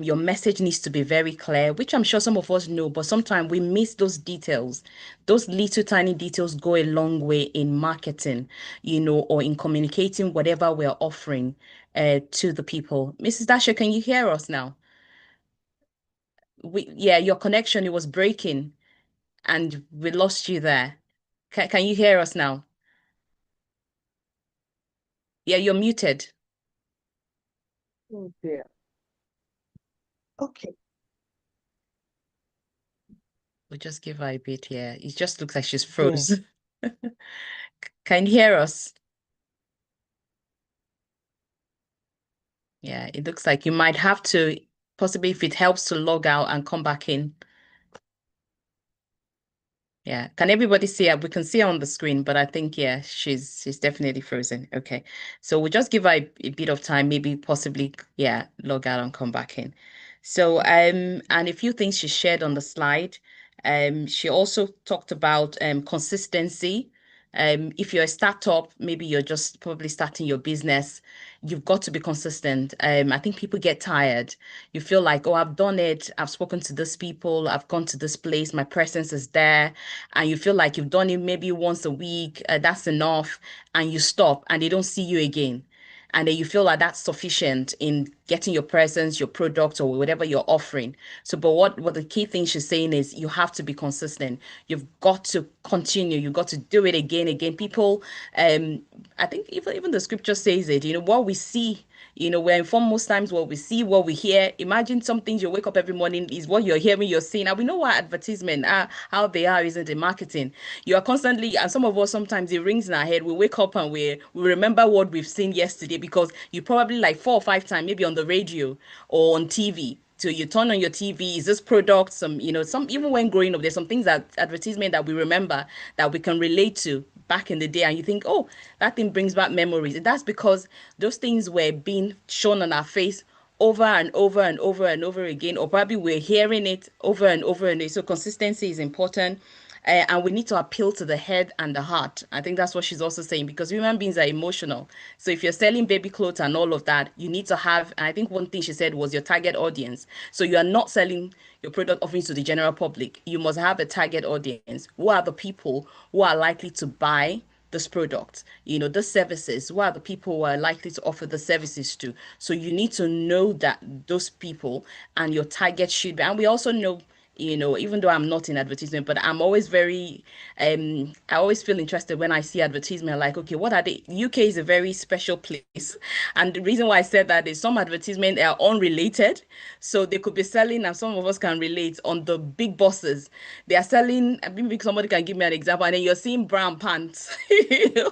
your message needs to be very clear, which I'm sure some of us know, but sometimes we miss those details. Those little tiny details go a long way in marketing, or in communicating whatever we're offering to the people. Mrs. Dasher, can you hear us now? Yeah, your connection, it was breaking and we lost you there. Can you hear us now? Yeah, you're muted. oh dear. Okay. We'll just give her a bit here. It just looks like she's Yeah. froze. Can you hear us? Yeah, it looks like you might have to, possibly if it helps to log out and come back in. Yeah. Can everybody see her? We can see her on the screen, but I think, yeah, she's definitely frozen. Okay. So we'll just give her a bit of time, maybe possibly, yeah, log out and come back in. So, and a few things she shared on the slide. She also talked about consistency. If you're a startup, maybe you're just probably starting your business, you've got to be consistent. I think people get tired. You feel like, oh, I've done it. I've spoken to this people. I've gone to this place. My presence is there. And you feel like you've done it maybe once a week. That's enough. And you stop and they don't see you again. And then you feel like that's sufficient in getting your presence, your product, or whatever you're offering. So, but what the key thing she's saying is you have to be consistent. You've got to continue. You've got to do it again. People, I think even the scripture says it, what we see, we're informed most times what we see, what we hear. Imagine some things you wake up every morning is what you're hearing, you're seeing. And we know what advertisement are, how they are, isn't it? Marketing. You are constantly, and some of us sometimes it rings in our head. We wake up and we remember what we've seen yesterday because you probably like 4 or 5 times, maybe on the radio or on TV. So you turn on your TV, is this product, some even when growing up, there's some things that advertisement that we remember that we can relate to back in the day, and you think, oh, that thing brings back memories. And that's because those things were being shown on our face over and over and over and over again, or probably we're hearing it over and over and over. So consistency is important. And we need to appeal to the head and the heart. I think that's what she's also saying because human beings are emotional. So if you're selling baby clothes and all of that, you need to have, and I think one thing she said was your target audience. So you are not selling your product offerings to the general public. You must have a target audience. Who are the people who are likely to buy this product, the services? Who are the people who are likely to offer the services to? So you need to know that those people and your target should be, and we also know, even though I'm not in advertisement, but I'm always very, I always feel interested when I see advertisement, like, okay, what are they? UK is a very special place. And the reason why I said that is some advertisement are unrelated. So they could be selling, and some of us can relate on the big bosses. They are selling, maybe somebody can give me an example, and then you're seeing brown pants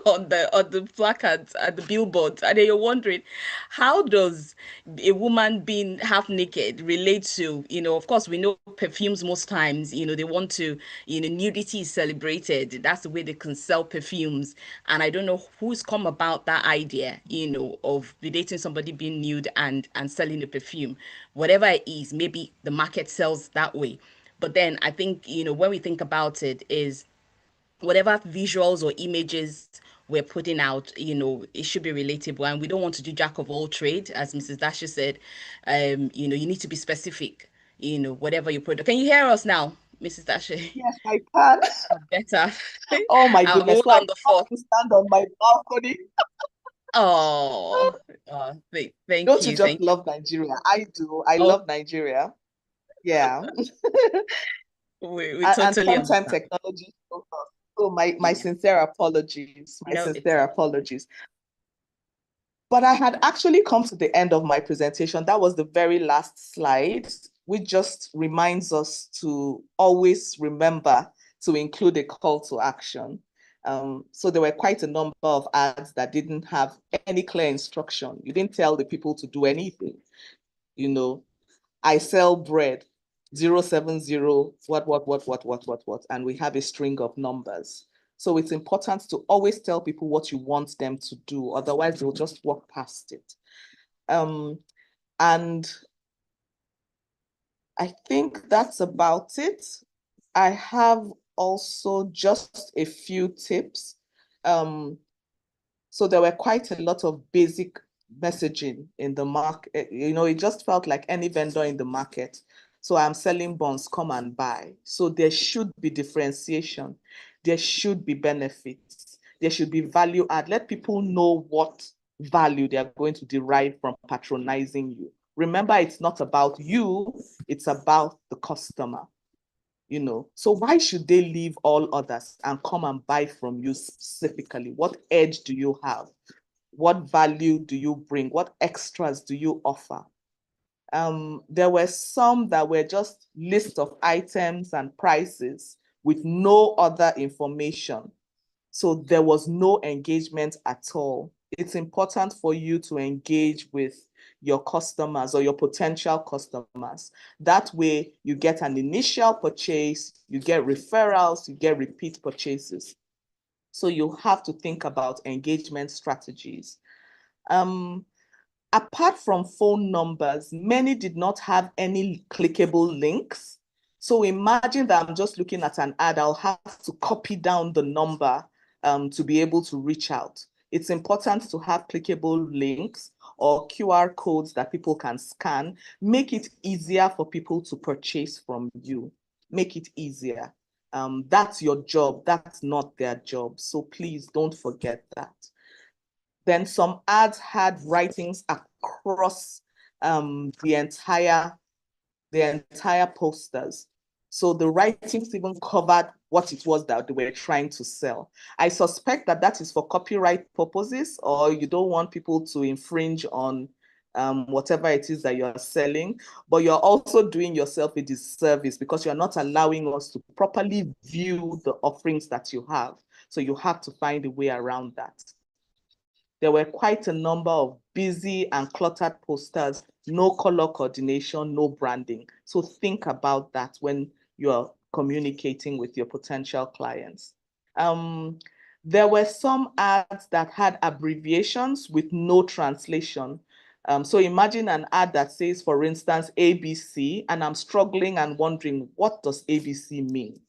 on the placards at the billboards, and then you're wondering, how does a woman being half naked relate to, of course, we know perfumes most times, they want to, nudity is celebrated. That's the way they can sell perfumes. And I don't know who's come about that idea, of dating somebody being nude and selling a perfume. Whatever it is, maybe the market sells that way. But then I think, when we think about it, is whatever visuals or images we're putting out, it should be relatable. And we don't want to do jack of all trade, as Mrs. Dasher said. You need to be specific, whatever your product. Can you hear us now, Mrs. Dasher? Yes, I can. Better. Oh my I'll goodness. hold So I'm on the about fort. to stand on my balcony. Oh, thank Don't you you. just Thank you. love Nigeria? I do. I Oh, love Nigeria. Yeah. we And totally sometimes understand. technology shows us. So my Yeah. sincere apologies. My No, it's sincere apologies. But I had actually come to the end of my presentation. That was the very last slide, which just reminds us to always remember to include a call to action. So there were quite a number of ads that didn't have any clear instruction. You didn't tell the people to do anything. You know, I sell bread, 070, what, and we have a string of numbers. So it's important to always tell people what you want them to do. Otherwise, they'll just walk past it. And I think that's about it. I have also just a few tips. So there were quite a lot of basic messaging in the market. It just felt like any vendor in the market. So I'm selling bonds, come and buy. So there should be differentiation. There should be benefits. There should be value add. Let people know what value they are going to derive from patronizing you. Remember, it's not about you, it's about the customer. So why should they leave all others and come and buy from you specifically? What edge do you have? What value do you bring? What extras do you offer? There were some that were just list of items and prices with no other information. So there was no engagement at all. it's important for you to engage with your customers or your potential customers. That way you get an initial purchase, you get referrals, you get repeat purchases. So you have to think about engagement strategies. Apart from phone numbers, many did not have any clickable links. So imagine that I'm just looking at an ad, I'll have to copy down the number to be able to reach out. It's important to have clickable links or QR codes that people can scan. Make it easier for people to purchase from you. Make it easier. That's your job. That's not their job. So please don't forget that. Then some ads had writings across the entire posters. So the writings even covered what it was that they were trying to sell. I suspect that that is for copyright purposes, or you don't want people to infringe on whatever it is that you're selling, but you're also doing yourself a disservice because you're not allowing us to properly view the offerings that you have. So you have to find a way around that. There were quite a number of busy and cluttered posters, no color coordination, no branding. So think about that when you're communicating with your potential clients. There were some ads that had abbreviations with no translation. So imagine an ad that says, for instance, ABC, and I'm struggling and wondering, what does ABC mean?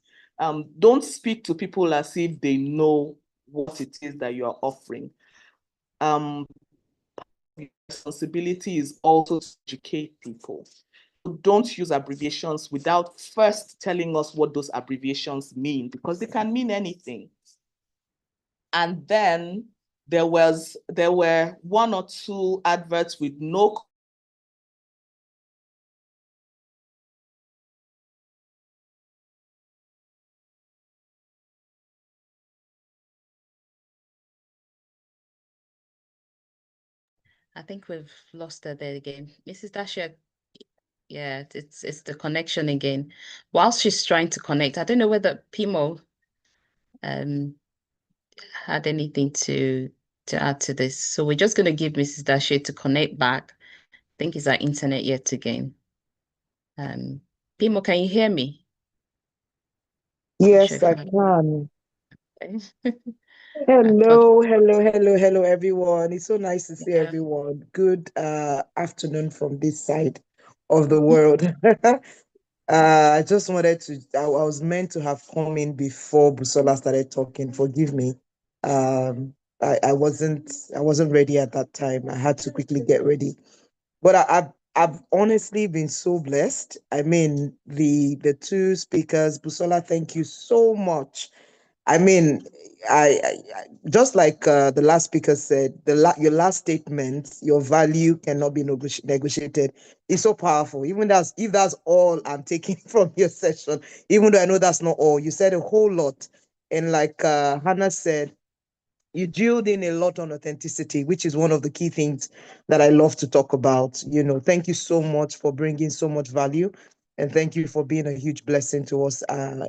Don't speak to people as if they know what it is that you're offering. Responsibility is also to educate people. Don't use abbreviations without first telling us what those abbreviations mean, because they can mean anything. And then there were one or two adverts with no. I think we've lost her there again. Mrs. Dashe, yeah, it's the connection again. Whilst she's trying to connect, I don't know whether Pimo had anything to add to this. So we're just going to give Mrs. Dashe to connect back. I think it's our internet yet again. Pimo, can you hear me? Yes, I can. Hello, everyone. It's so nice to see everyone. Good afternoon from this side of the world. I just wanted to, I was meant to have come in before Busola started talking. Forgive me. I wasn't ready at that time. I had to quickly get ready. But I've honestly been so blessed. I mean, the two speakers, Busola, thank you so much. I mean, just like the last speaker said, your last statement, your value cannot be negotiated. It's so powerful. Even if that's all I'm taking from your session, even though I know that's not all, you said a whole lot. And like Hannah said, you drilled in a lot on authenticity, which is one of the key things that I love to talk about. Thank you so much for bringing so much value. And thank you for being a huge blessing to us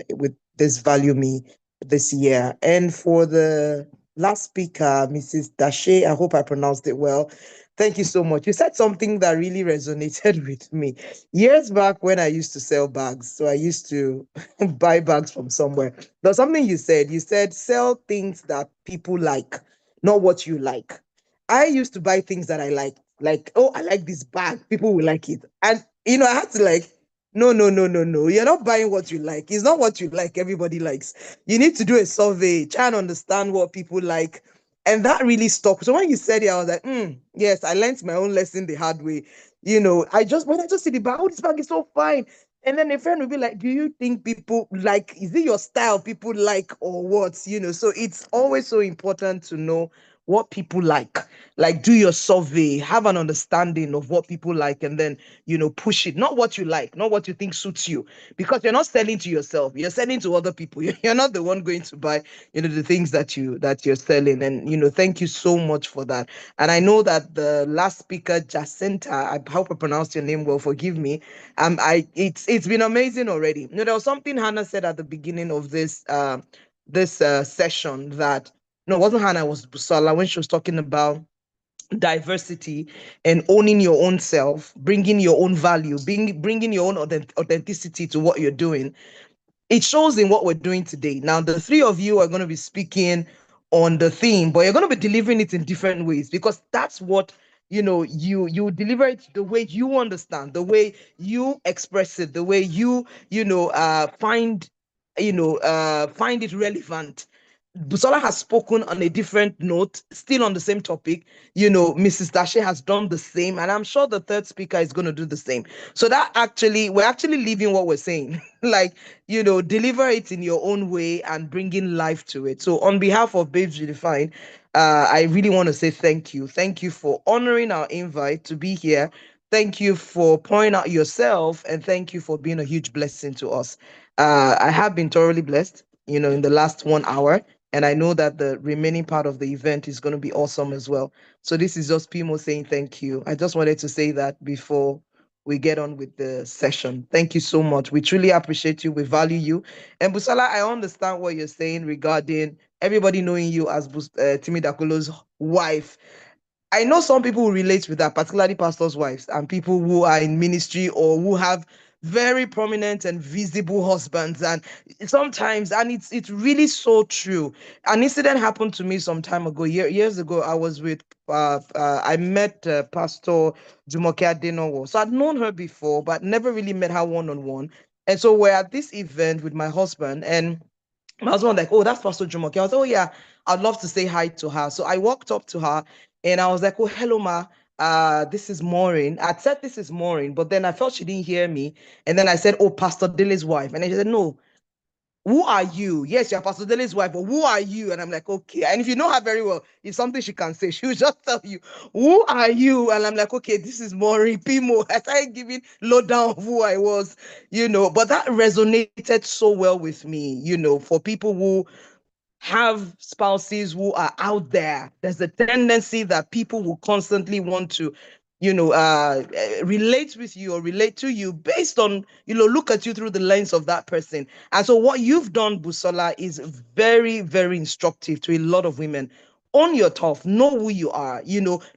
with this Value Me this year. And for the last speaker, Mrs. Dashe, I hope I pronounced it well. Thank you so much. You said something that really resonated with me. Years back when I used to sell bags, so I used to buy bags from somewhere. There's something you said sell things that people like, not what you like. I used to buy things that I like, oh, I like this bag, people will like it. And I had to no, no, no, no, no. You're not buying what you like. It's not what you like, everybody likes. You need to do a survey, try and understand what people like. And that really stuck. So when you said it, I was like, yes, I learned my own lesson the hard way. When I just see the bag, oh, this bag is so fine. And then a friend will be like, do you think people like, is it your style people like or what? So it's always so important to know what people like. Like, do your survey, have an understanding of what people like, and then, push it. Not what you like, not what you think suits you, because you're not selling to yourself. You're selling to other people. You're not the one going to buy, the things that you're selling. And, thank you so much for that. And I know that the last speaker, Jasinta, I hope I pronounced your name well, forgive me. It's been amazing already. There was something Hannah said at the beginning of this session that no, it wasn't Hannah, it was Busola, when she was talking about diversity and owning your own self, bringing your own value, bringing your own authenticity to what you're doing. It shows in what we're doing today. Now, the three of you are going to be speaking on the theme, but you're going to be delivering it in different ways, because that's what, you deliver it the way you understand, the way you express it, the way find it relevant. Busola has spoken on a different note, still on the same topic. Mrs. Dashe has done the same, and I'm sure the third speaker is going to do the same. So that we're actually living what we're saying. Like, deliver it in your own way and bringing life to it. So on behalf of Babes Redefined, I really want to say thank you. Thank you for honoring our invite to be here. Thank you for pouring out yourself, and thank you for being a huge blessing to us. I have been thoroughly blessed, in the last 1 hour. And I know that the remaining part of the event is going to be awesome as well. So this is just Pimo saying thank you. I just wanted to say that before we get on with the session. Thank you so much. We truly appreciate you. We value you. And Busola, I understand what you're saying regarding everybody knowing you as Timi Dakolo's wife. I know some people who relate with that, particularly pastors' wives and people who are in ministry or who have very prominent and visible husbands. And sometimes, and it's really so true. An incident happened to me some time ago, years ago. I was with, I met Pastor Jumoke Adenowo. So I'd known her before, but never really met her one-on-one. And so we're at this event with my husband, and my husband was like, "Oh, that's Pastor Jumoke." I was, "Oh yeah, I'd love to say hi to her." So I walked up to her and I was like, "Oh, hello, ma. This is Maureen." I said, "This is Maureen," but then I felt she didn't hear me. And then I said, "Oh, Pastor Dele's wife." And then she said, "No, who are you?" "Yes, you're Pastor Dele's wife, but who are you?" And I'm like, "Okay." And if you know her very well, it's something she can say. She will just tell you, "Who are you?" And I'm like, "Okay, this is Maureen Pimo." I started giving lowdown of who I was, but that resonated so well with me, for people who have spouses who are out there. There's a tendency that people will constantly want to, relate with you or relate to you based on, look at you through the lens of that person. And so what you've done, Busola, is very, very instructive to a lot of women. Own your tough, know who you are,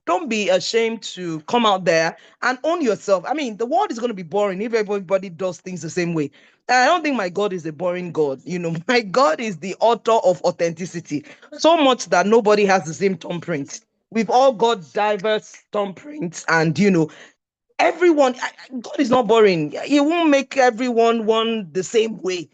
don't be ashamed to come out there and own yourself. I mean, the world is going to be boring if everybody does things the same way. And I don't think my God is a boring God. My God is the author of authenticity, so much that nobody has the same thumbprint. We've all got diverse thumbprints, and everyone, God is not boring. He won't make everyone one the same way.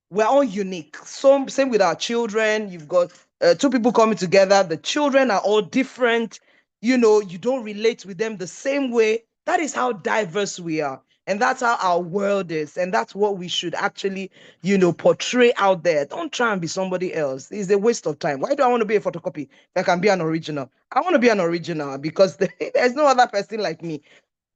We're all unique. So same with our children. You've got two people coming together. The children are all different. You don't relate with them the same way. That is how diverse we are. And that's how our world is. And that's what we should actually, portray out there. Don't try and be somebody else. It's a waste of time. Why do I want to be a photocopy if I can be an original? I want to be an original because there's no other person like me.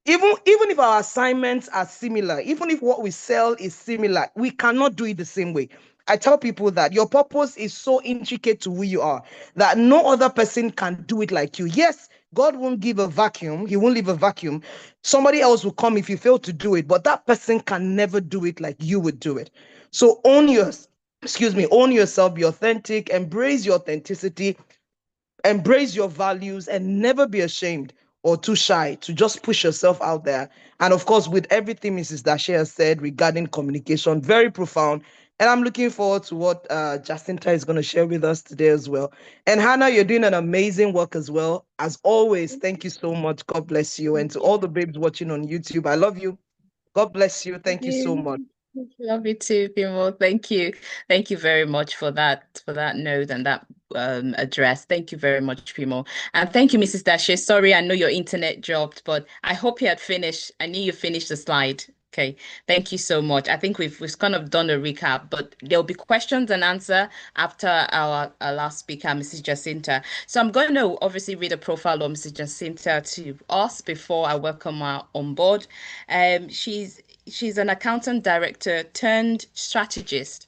Even if our assignments are similar, even if what we sell is similar, we cannot do it the same way. I tell people that your purpose is so intricate to who you are that no other person can do it like you. Yes, God won't give a vacuum. He won't leave a vacuum. Somebody else will come if you fail to do it, but that person can never do it like you would do it. So own yourself, be authentic, embrace your authenticity, embrace your values, and never be ashamed or too shy to just push yourself out there. And of course, with everything Mrs. Dashe has said regarding communication, very profound. And I'm looking forward to what Jasinta is going to share with us today as well. And Hannah, you're doing an amazing work as well. As always, thank you so much. God bless you. And to all the babes watching on YouTube, I love you. God bless you. Thank you so much. Love you too, Pimo. Thank you. Thank you very much for that note and that address. Thank you very much, Pimo. And thank you, Mrs. Dashe. Sorry, I know your internet dropped, but I hope you had finished. I knew you finished the slide. Okay, thank you so much. I think we've kind of done a recap, but there'll be questions and answer after our last speaker, Mrs. Jacinta. So I'm going to obviously read a profile of Mrs. Jacinta to us before I welcome her on board. She's an accountant director turned strategist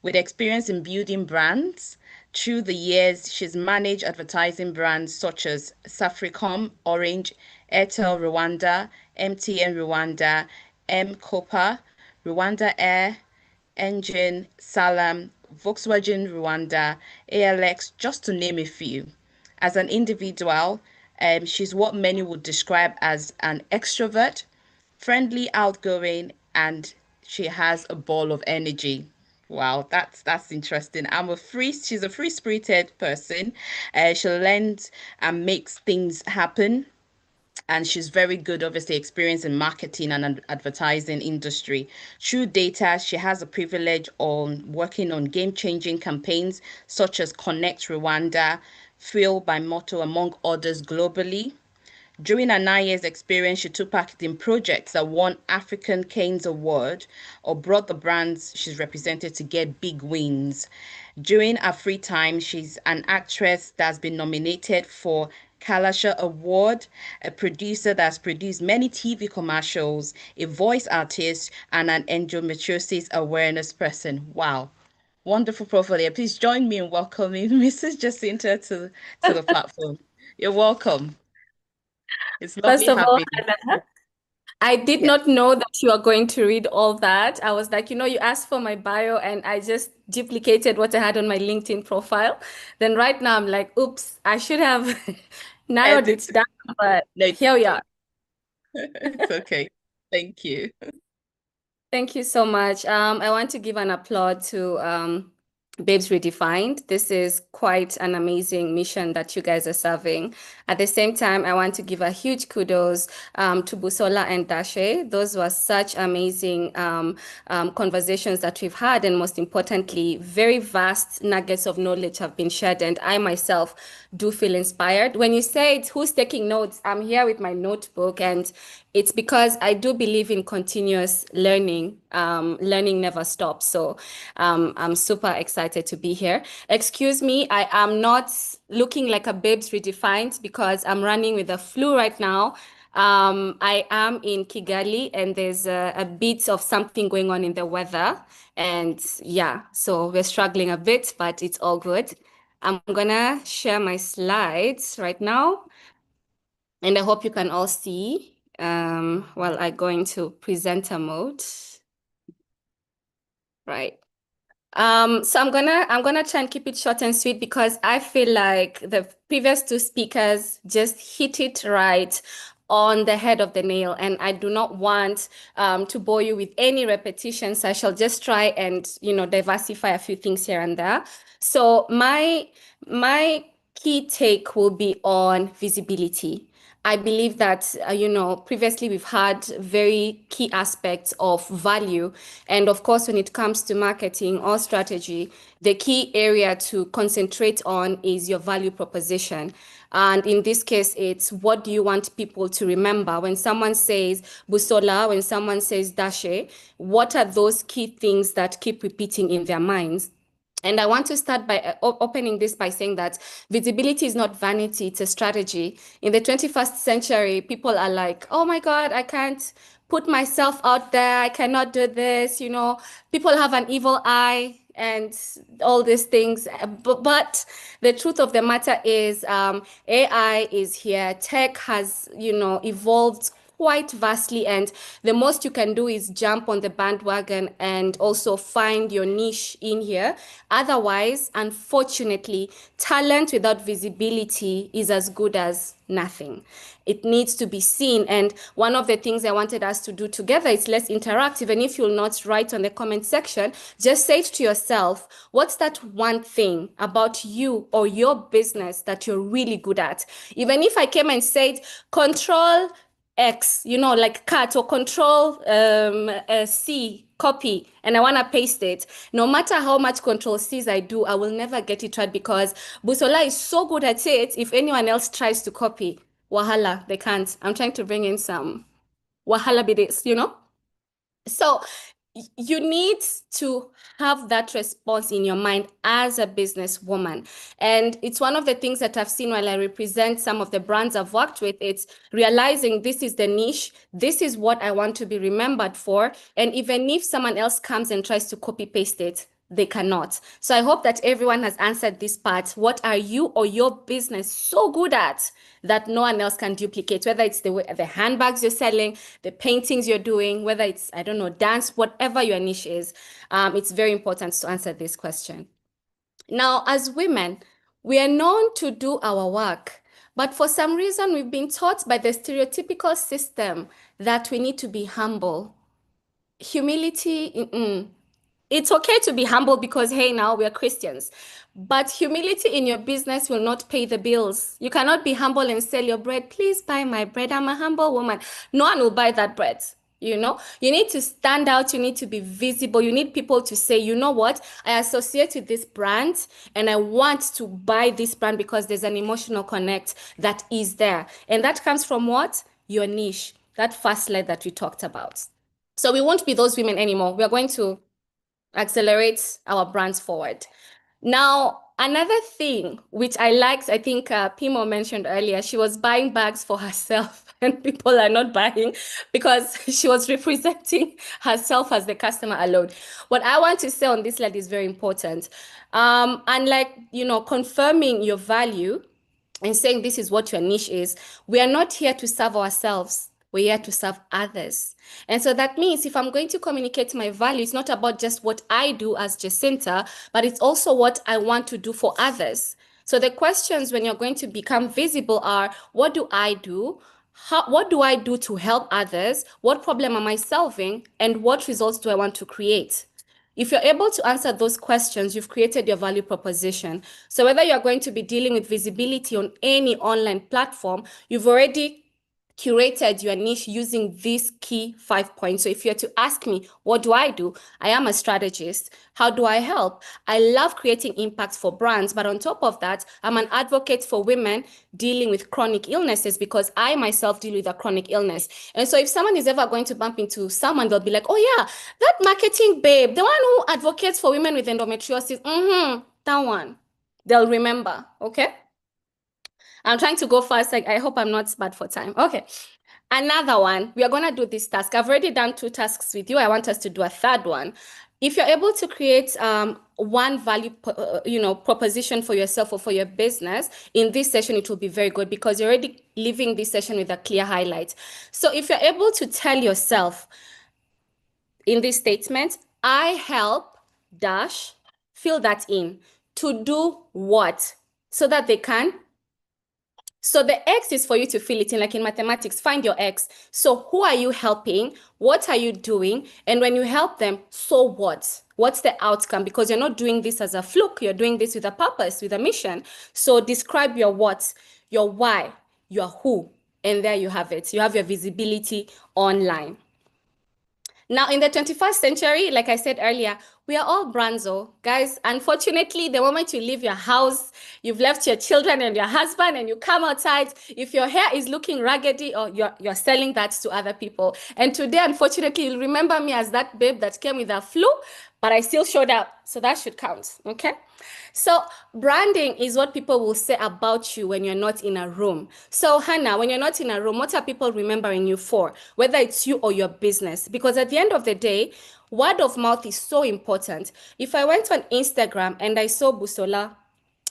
with experience in building brands. Through the years, she's managed advertising brands such as Safaricom, Orange, Airtel Rwanda, MTN Rwanda, M Copa, Rwanda Air, Engine, Salam, Volkswagen Rwanda, ALX, just to name a few. As an individual, she's what many would describe as an extrovert, friendly, outgoing, and she has a ball of energy. Wow, that's interesting. She's a free-spirited person. She learns and makes things happen, and she's very good, obviously, experience in marketing and advertising industry. Through data, she has a privilege on working on game-changing campaigns such as Connect Rwanda, Fuel by Motto, among others globally. During her 9 years experience, she took part in projects that won African Canes Award or brought the brands she's represented to get big wins. During her free time, she's an actress that's been nominated for Kalasha Award, a producer that's produced many TV commercials, a voice artist, and an endometriosis awareness person. Wow. Wonderful profile here. Please join me in welcoming Mrs. Jacinta to the platform. You're welcome. It's First lovely of all, having you. Hannah, I did Yeah, not know that you are going to read all that. I was like, you asked for my bio and I just duplicated what I had on my LinkedIn profile. Then right now I'm like, oops, I should have narrowed it edit. down, but No, it's here we okay. are. It's okay. Thank you. Thank you so much. I want to give an applaud to Babes Redefined. This is quite an amazing mission that you guys are serving. At the same time, I want to give a huge kudos to Busola and Dashe. Those were such amazing conversations that we've had, and most importantly, very vast nuggets of knowledge have been shared, and I myself do feel inspired. When you say it, who's taking notes? I'm here with my notebook, and it's because I do believe in continuous learning. Learning never stops. So I'm super excited to be here. Excuse me, I am not looking like a Babes Redefined because I'm running with the flu right now. I am in Kigali and there's a bit of something going on in the weather. And yeah, so we're struggling a bit, but it's all good. I'm gonna share my slides right now. And I hope you can all see while I go into presenter mode. Right. So I'm gonna try and keep it short and sweet because I feel like the previous two speakers just hit it right on the head of the nail, and I do not want to bore you with any repetitions. I shall just try and diversify a few things here and there. So my key take will be on visibility. I believe that, previously we've had very key aspects of value. And of course, when it comes to marketing or strategy, the key area to concentrate on is your value proposition. And in this case, it's what do you want people to remember? When someone says Busola, when someone says Dashe, what are those key things that keep repeating in their minds? And I want to start by opening this by saying that visibility is not vanity, it's a strategy. In the 21st century, people are like, oh my God, I can't put myself out there. I cannot do this. People have an evil eye and all these things. But the truth of the matter is AI is here. Tech has, evolved quite vastly, and the most you can do is jump on the bandwagon and also find your niche in here. Otherwise, unfortunately, talent without visibility is as good as nothing. It needs to be seen. And one of the things I wanted us to do together is let's interact. Even if you'll not write on the comment section, just say it to yourself. What's that one thing about you or your business that you're really good at? Even if I came and said, control X, like cut or control C, copy, and I want to paste it. No matter how much control C's I do, I will never get it right because Busola is so good at it. If anyone else tries to copy, wahala, they can't. I'm trying to bring in some wahala bidets. So you need to have that response in your mind as a businesswoman. And it's one of the things that I've seen while I represent some of the brands I've worked with. It's realizing this is the niche. This is what I want to be remembered for. And even if someone else comes and tries to copy paste it, they cannot. So I hope that everyone has answered this part. What are you or your business so good at that no one else can duplicate? Whether it's the handbags you're selling, the paintings you're doing, whether it's, I don't know, dance, whatever your niche is, it's very important to answer this question. Now, as women, we are known to do our work, but for some reason, we've been taught by the stereotypical system that we need to be humble. Humility, it's okay to be humble because, hey, now we are Christians. But humility in your business will not pay the bills. You cannot be humble and sell your bread. Please buy my bread. I'm a humble woman. No one will buy that bread. You need to stand out. You need to be visible. You need people to say, you know what? I associate with this brand and I want to buy this brand because there's an emotional connect that is there. And that comes from what? Your niche, that first slide that we talked about. So we won't be those women anymore. We are going to accelerate our brands forward. Now, another thing which I liked, I think Pimo mentioned earlier, she was buying bags for herself and people are not buying because she was representing herself as the customer alone. What I want to say on this slide is very important. Unlike, confirming your value and saying this is what your niche is, we are not here to serve ourselves. We're here to serve others. And so that means if I'm going to communicate my value, it's not about just what I do as Jacinta, but it's also what I want to do for others. So the questions when you're going to become visible are, what do I do? What do I do to help others? What problem am I solving? And what results do I want to create? If you're able to answer those questions, you've created your value proposition. So whether you're going to be dealing with visibility on any online platform, you've already curated your niche using these key 5 points. So if you're to ask me, what do? I am a strategist. How do I help? I love creating impact for brands, but on top of that, I'm an advocate for women dealing with chronic illnesses because I myself deal with a chronic illness. And so if someone is ever going to bump into someone, they'll be like, oh yeah, that marketing babe, the one who advocates for women with endometriosis, that one. They'll remember, okay? I'm trying to go fast. I hope I'm not bad for time. Okay. Another one, we are going to do this task. I've already done 2 tasks with you. I want us to do a third one. If you're able to create one value, proposition for yourself or for your business in this session, it will be very good because you're already leaving this session with a clear highlight. So if you're able to tell yourself in this statement, I help dash, fill that in, to do what? So that they can. So the X is for you to fill it in, like in mathematics, find your X. So who are you helping? What are you doing? And when you help them, so what? What's the outcome? Because you're not doing this as a fluke. You're doing this with a purpose, with a mission. So describe your what, your why, your who. And there you have it. You have your visibility online. Now, in the 21st century, like I said earlier, we are all brands, guys. Unfortunately, the moment you leave your house, you've left your children and your husband and you come outside, if your hair is looking raggedy or you're selling that to other people. And today, unfortunately, you'll remember me as that babe that came with a flu, but I still showed up. So that should count, okay? So branding is what people will say about you when you're not in a room. So Hannah, when you're not in a room, what are people remembering you for? Whether it's you or your business. Because at the end of the day, word of mouth is so important. If I went on Instagram and I saw Busola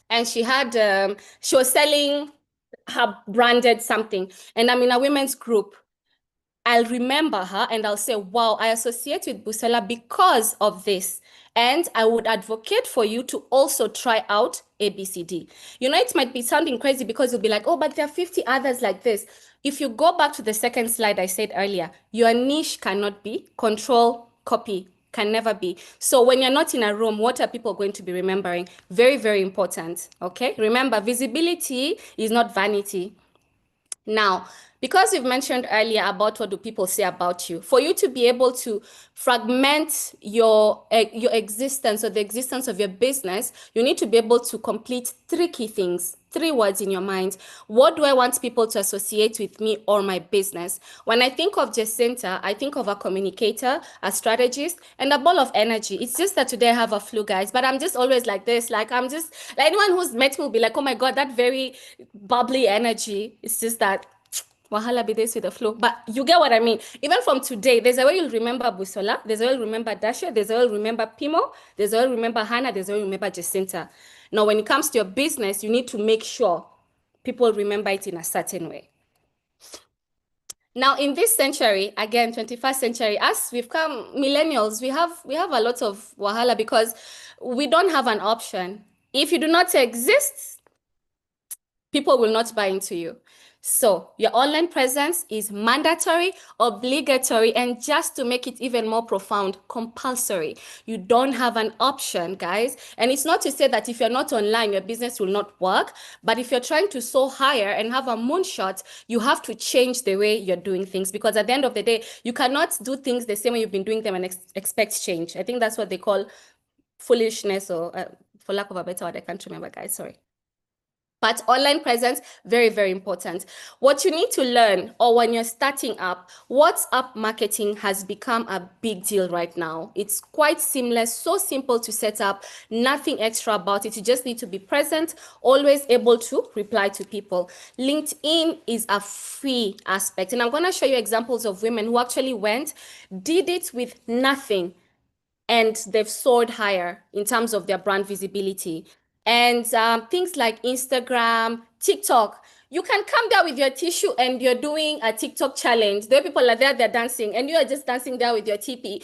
and she was selling her branded something and I'm in a women's group, I'll remember her and I'll say, wow, I associate with Busola because of this. And I would advocate for you to also try out ABCD. It might be sounding crazy because you'll be like, oh, but there are 50 others like this. If you go back to the second slide I said earlier, your niche cannot be control, copy, can never be. So when you're not in a room, what are people going to be remembering? Very, very important, okay? Remember, visibility is not vanity. Now, because we've mentioned earlier about what do people say about you, for you to be able to fragment your existence or the existence of your business, you need to be able to complete 3 key things, 3 words in your mind. What do I want people to associate with me or my business? When I think of Jacinta, I think of a communicator, a strategist, and a ball of energy. It's just that today I have a flu, guys, but I'm just always like this. Like anyone who's met me will be like, oh my God, that very bubbly energy. It's just that wahala be this with the flow, but you get what I mean. Even from today, there's a way you'll remember Busola, there's a way you'll remember Dashe, there's a way you'll remember Pimo, there's a way you'll remember Hannah, there's a way you'll remember Jasinta. Now, when it comes to your business, you need to make sure people remember it in a certain way. Now, in this century, again, 21st century, as we've come millennials, we have a lot of wahala because we don't have an option. If you do not exist, people will not buy into you. So your online presence is mandatory, obligatory, and just to make it even more profound, compulsory. You don't have an option, guys. And it's not to say that if you're not online, your business will not work. But if you're trying to soar higher and have a moonshot, you have to change the way you're doing things. Because at the end of the day, you cannot do things the same way you've been doing them and expect change. I think that's what they call foolishness, or for lack of a better word, I can't remember, guys, sorry. But online presence, very, very important. What you need to learn, or when you're starting up, WhatsApp marketing has become a big deal right now. It's quite seamless, so simple to set up, nothing extra about it. You just need to be present, always able to reply to people. LinkedIn is a free aspect. And I'm going to show you examples of women who actually did it with nothing, and they've soared higher in terms of their brand visibility. And things like Instagram, TikTok, you can come there with your tissue and you're doing a TikTok challenge. There are people are there, they're dancing, and you are just dancing there with your TP.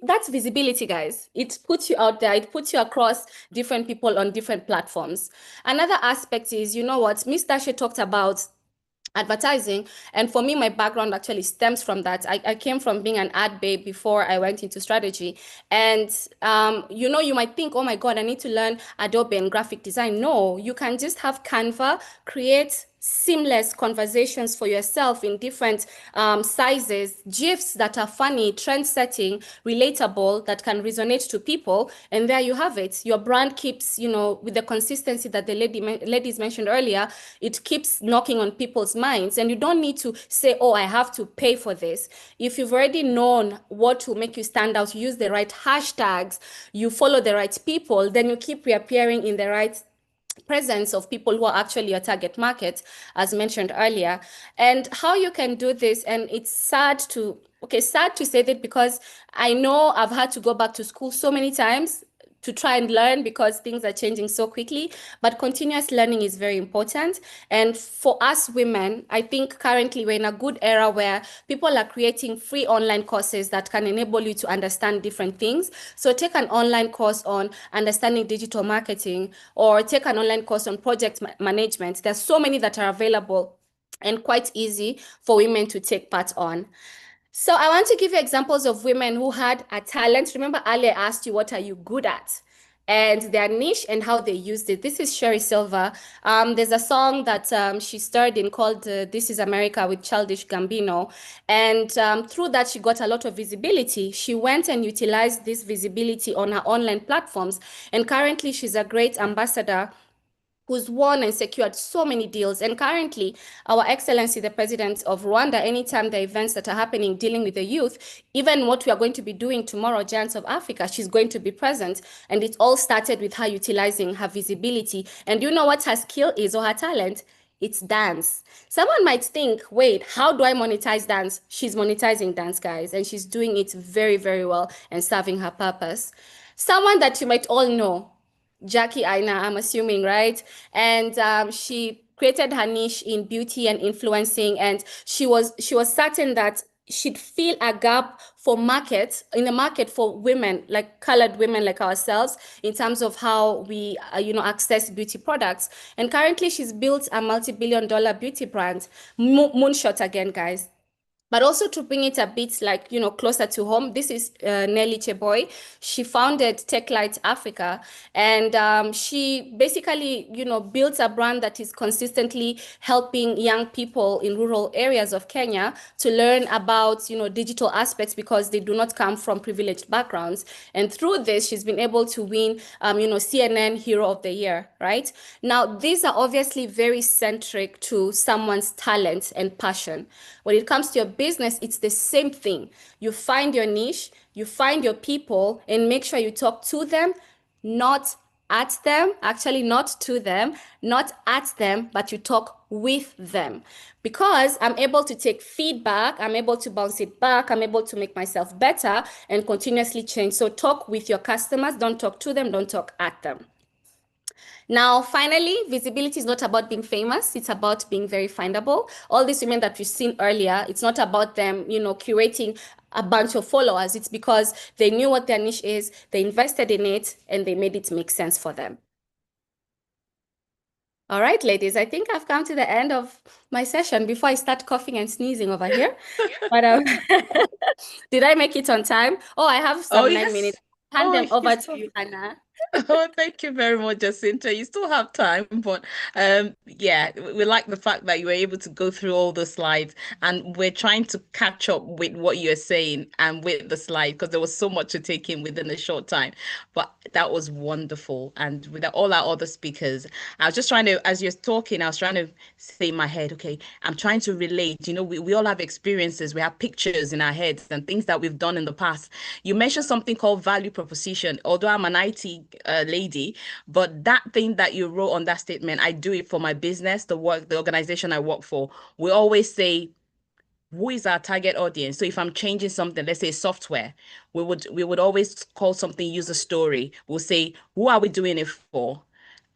That's visibility, guys. It puts you out there. It puts you across different people on different platforms. Another aspect is, you know what, Miss Dashe talked about advertising, and for me, my background actually stems from that. I came from being an ad babe before I went into strategy. And you might think, oh my God, I need to learn Adobe and graphic design. No, you can just have Canva, create seamless conversations for yourself in different sizes, GIFs that are funny, trend-setting, relatable, that can resonate to people. And there you have it. Your brand keeps, with the consistency that the ladies mentioned earlier, it keeps knocking on people's minds. And you don't need to say, oh, I have to pay for this. If you've already known what will make you stand out, you use the right hashtags, you follow the right people, then you keep reappearing in the right presence of people who are actually your target market, as mentioned earlier. And how you can do this, and it's sad to say that, because I know I've had to go back to school so many times to try and learn because things are changing so quickly, but continuous learning is very important. And for us women, I think currently we're in a good era where people are creating free online courses that can enable you to understand different things. So take an online course on understanding digital marketing, or take an online course on project management. There's so many that are available and quite easy for women to take part on. So I want to give you examples of women who had a talent. Remember, earlier I asked you, what are you good at? And their niche and how they used it. This is Sherry Silver. There's a song that she starred in called This Is America with Childish Gambino. And through that, she got a lot of visibility. She went and utilized this visibility on her online platforms. And currently, she's a great ambassador who's won and secured so many deals. And currently, Our Excellency, the President of Rwanda, anytime the events that are happening dealing with the youth, even what we are going to be doing tomorrow, Giants of Africa, she's going to be present. And it all started with her utilizing her visibility. And you know what her skill is, or her talent? It's dance. Someone might think, wait, how do I monetize dance? She's monetizing dance, guys, and she's doing it very, very well and serving her purpose. Someone that you might all know, Jackie Aina, I'm assuming, right? And she created her niche in beauty and influencing, and she was certain that she'd fill a gap in the market for women, like colored women like ourselves, in terms of how we access beauty products. And currently she's built a multi-billion-dollar beauty brand, Moonshot again, guys. But also to bring it a bit closer to home, this is Nelly Cheboy. She founded TechLight Africa, and she basically, built a brand that is consistently helping young people in rural areas of Kenya to learn about, digital aspects, because they do not come from privileged backgrounds. And through this, she's been able to win, CNN Hero of the Year, right? Now, these are obviously very centric to someone's talent and passion. When it comes to your business, it's the same thing. You find your niche, you find your people, and make sure you talk to them, not at them, actually not to them, not at them, but you talk with them. Because I'm able to take feedback, I'm able to bounce it back, I'm able to make myself better and continuously change. So talk with your customers, don't talk to them, don't talk at them. Now, finally, visibility is not about being famous. It's about being very findable. All these women that we've seen earlier, it's not about them, curating a bunch of followers. It's because they knew what their niche is, they invested in it, and they made it make sense for them. All right, ladies, I think I've come to the end of my session before I start coughing and sneezing over here. But did I make it on time? Oh, I have some 9 minutes. Hand them over to you, Hannah. Oh, thank you very much, Jacinta. You still have time, but yeah, we like the fact that you were able to go through all the slides, and we're trying to catch up with what you're saying and with the slide because there was so much to take in within a short time. But that was wonderful. And with all our other speakers, I was just trying to, as you're talking, I was trying to say in my head, okay, I'm trying to relate. We all have experiences, we have pictures in our heads and things that we've done in the past. You mentioned something called value proposition. Although I'm an IT lady, but that thing that you wrote on that statement, I do it for my business, the organization I work for. We always say, who is our target audience? So if I'm changing something, let's say software, we would always call something user story. We'll say, who are we doing it for?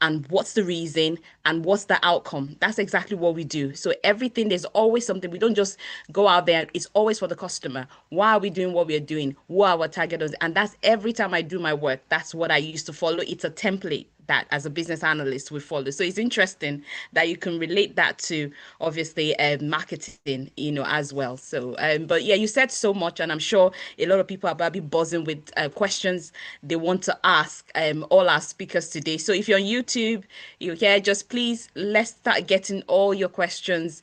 And what's the reason and what's the outcome? That's exactly what we do. So everything, there's always something. We don't just go out there. It's always for the customer. Why are we doing what we're doing? Who are our target? And that's every time I do my work, that's what I used to follow. It's a template that as a business analyst we follow. So it's interesting that you can relate that to obviously marketing, as well. So, but yeah, you said so much, and I'm sure a lot of people are probably buzzing with questions they want to ask all our speakers today. So if you're on YouTube, you're here, just please let's start getting all your questions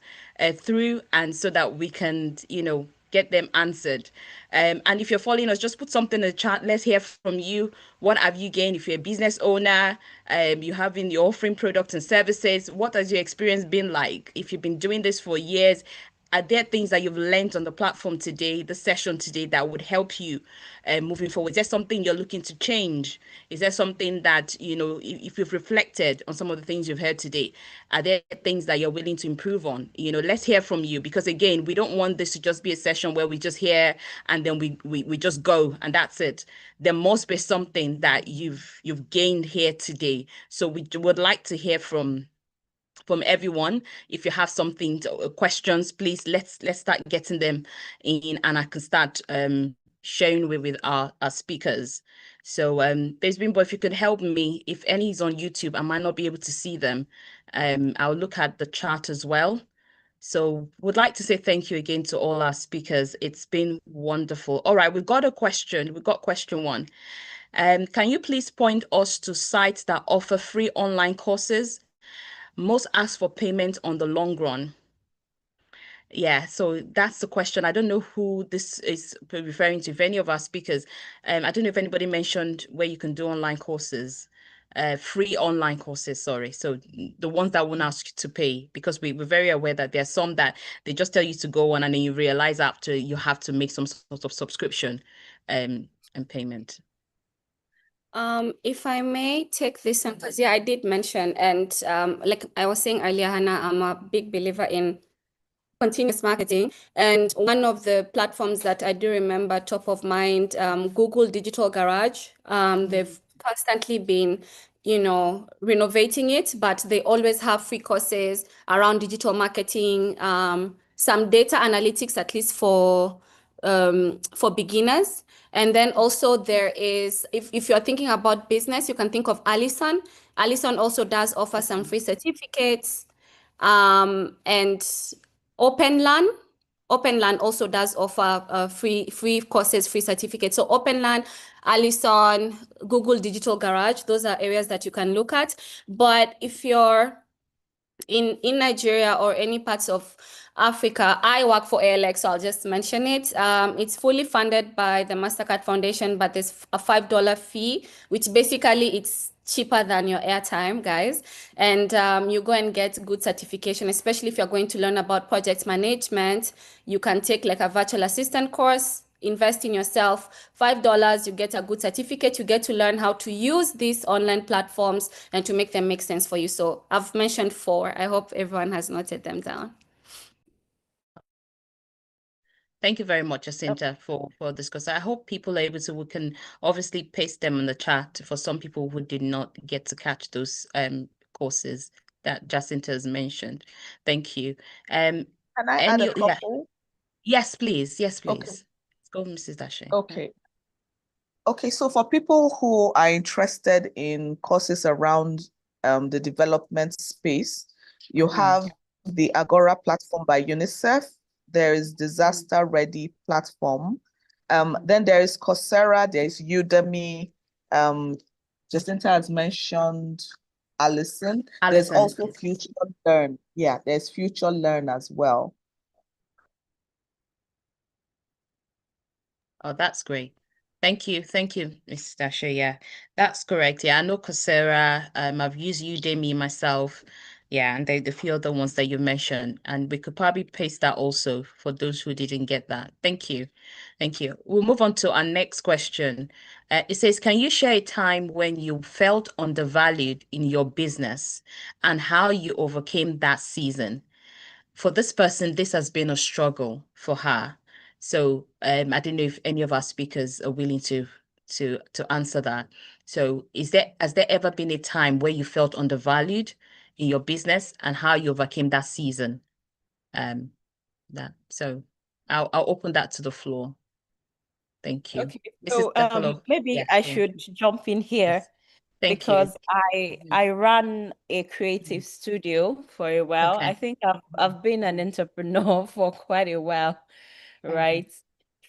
through, and so that we can, get them answered. And if you're following us, just put something in the chat. Let's hear from you. What have you gained? If you're a business owner, you're offering products and services, what has your experience been like? If you've been doing this for years, are there things that you've learned on the platform today, the session today, that would help you moving forward? Is there something you're looking to change? Is there something that, if you've reflected on some of the things you've heard today, are there things that you're willing to improve on? Let's hear from you, because again, we don't want this to just be a session where we just hear and then we just go and that's it. There must be something that you've gained here today. So we would like to hear from everyone. If you have questions, please let's start getting them in, and I can start sharing with our speakers. So Babes Bimbo, if you could help me, if any is on YouTube, I might not be able to see them. I'll look at the chat as well. So would like to say thank you again to all our speakers. It's been wonderful. All right, we've got a question. We've got question one. Can you please point us to sites that offer free online courses? Most ask for payment on the long run. Yeah, so that's the question. I don't know who this is referring to, if any of our speakers. I don't know if anybody mentioned where you can do online courses, free online courses, sorry. So the ones that won't ask you to pay, because we're very aware that there are some that they just tell you to go on and then you realize after you have to make some sort of subscription and payment. If I may take this one, because yeah, I did mention, and like I was saying earlier, Hannah, I'm a big believer in continuous marketing. And one of the platforms that I do remember top of mind, Google Digital Garage, they've constantly been, renovating it, but they always have free courses around digital marketing, some data analytics, at least for beginners. And then also there is, if you're thinking about business, you can think of Allison. Allison also does offer some free certificates. And OpenLearn. OpenLearn also does offer free courses, free certificates. So OpenLearn, Allison, Google Digital Garage, those are areas that you can look at. But if you're in Nigeria or any parts of Africa, I work for ALX, so I'll just mention it. It's fully funded by the Mastercard Foundation, but there's a $5 fee, which basically it's cheaper than your airtime, guys. And you go and get good certification, especially if you're going to learn about project management. You can take like a virtual assistant course, invest in yourself. $5, you get a good certificate. You get to learn how to use these online platforms and to make them make sense for you. So I've mentioned 4. I hope everyone has noted them down. Thank you very much, Jacinta, for this, because I hope people are able to, we can obviously paste them in the chat for some people who did not get to catch those courses that Jacinta has mentioned. Thank you. Can I add a Yeah. couple? Yes, please. Yes, Okay. please. Let's go, Mrs. Dashe. Okay. Okay, so for people who are interested in courses around the development space, you have the Agora platform by UNICEF. There is Disaster Ready platform. Then there is Coursera, there is Udemy. Jacinta has mentioned Allison. There's also Future Learn. Yeah, there's Future Learn as well. Oh, that's great. Thank you. Thank you, Mrs. Dashe. Yeah, that's correct. Yeah, I know Coursera. I've used Udemy myself. Yeah, and the few other ones that you mentioned. And we could probably paste that also for those who didn't get that. Thank you. Thank you. We'll move on to our next question. It says, can you share a time when you felt undervalued in your business and how you overcame that season? For this person, this has been a struggle for her. So I don't know if any of our speakers are willing to answer that. So has there ever been a time where you felt undervalued in your business and how you overcame that season? So I'll open that to the floor. Thank you. Okay, Mrs. Dakolo. maybe Yeah, I go on. should jump in here. Yes. Thank you. Because I ran a creative studio for a while. Okay. I think I've been an entrepreneur for quite a while, right?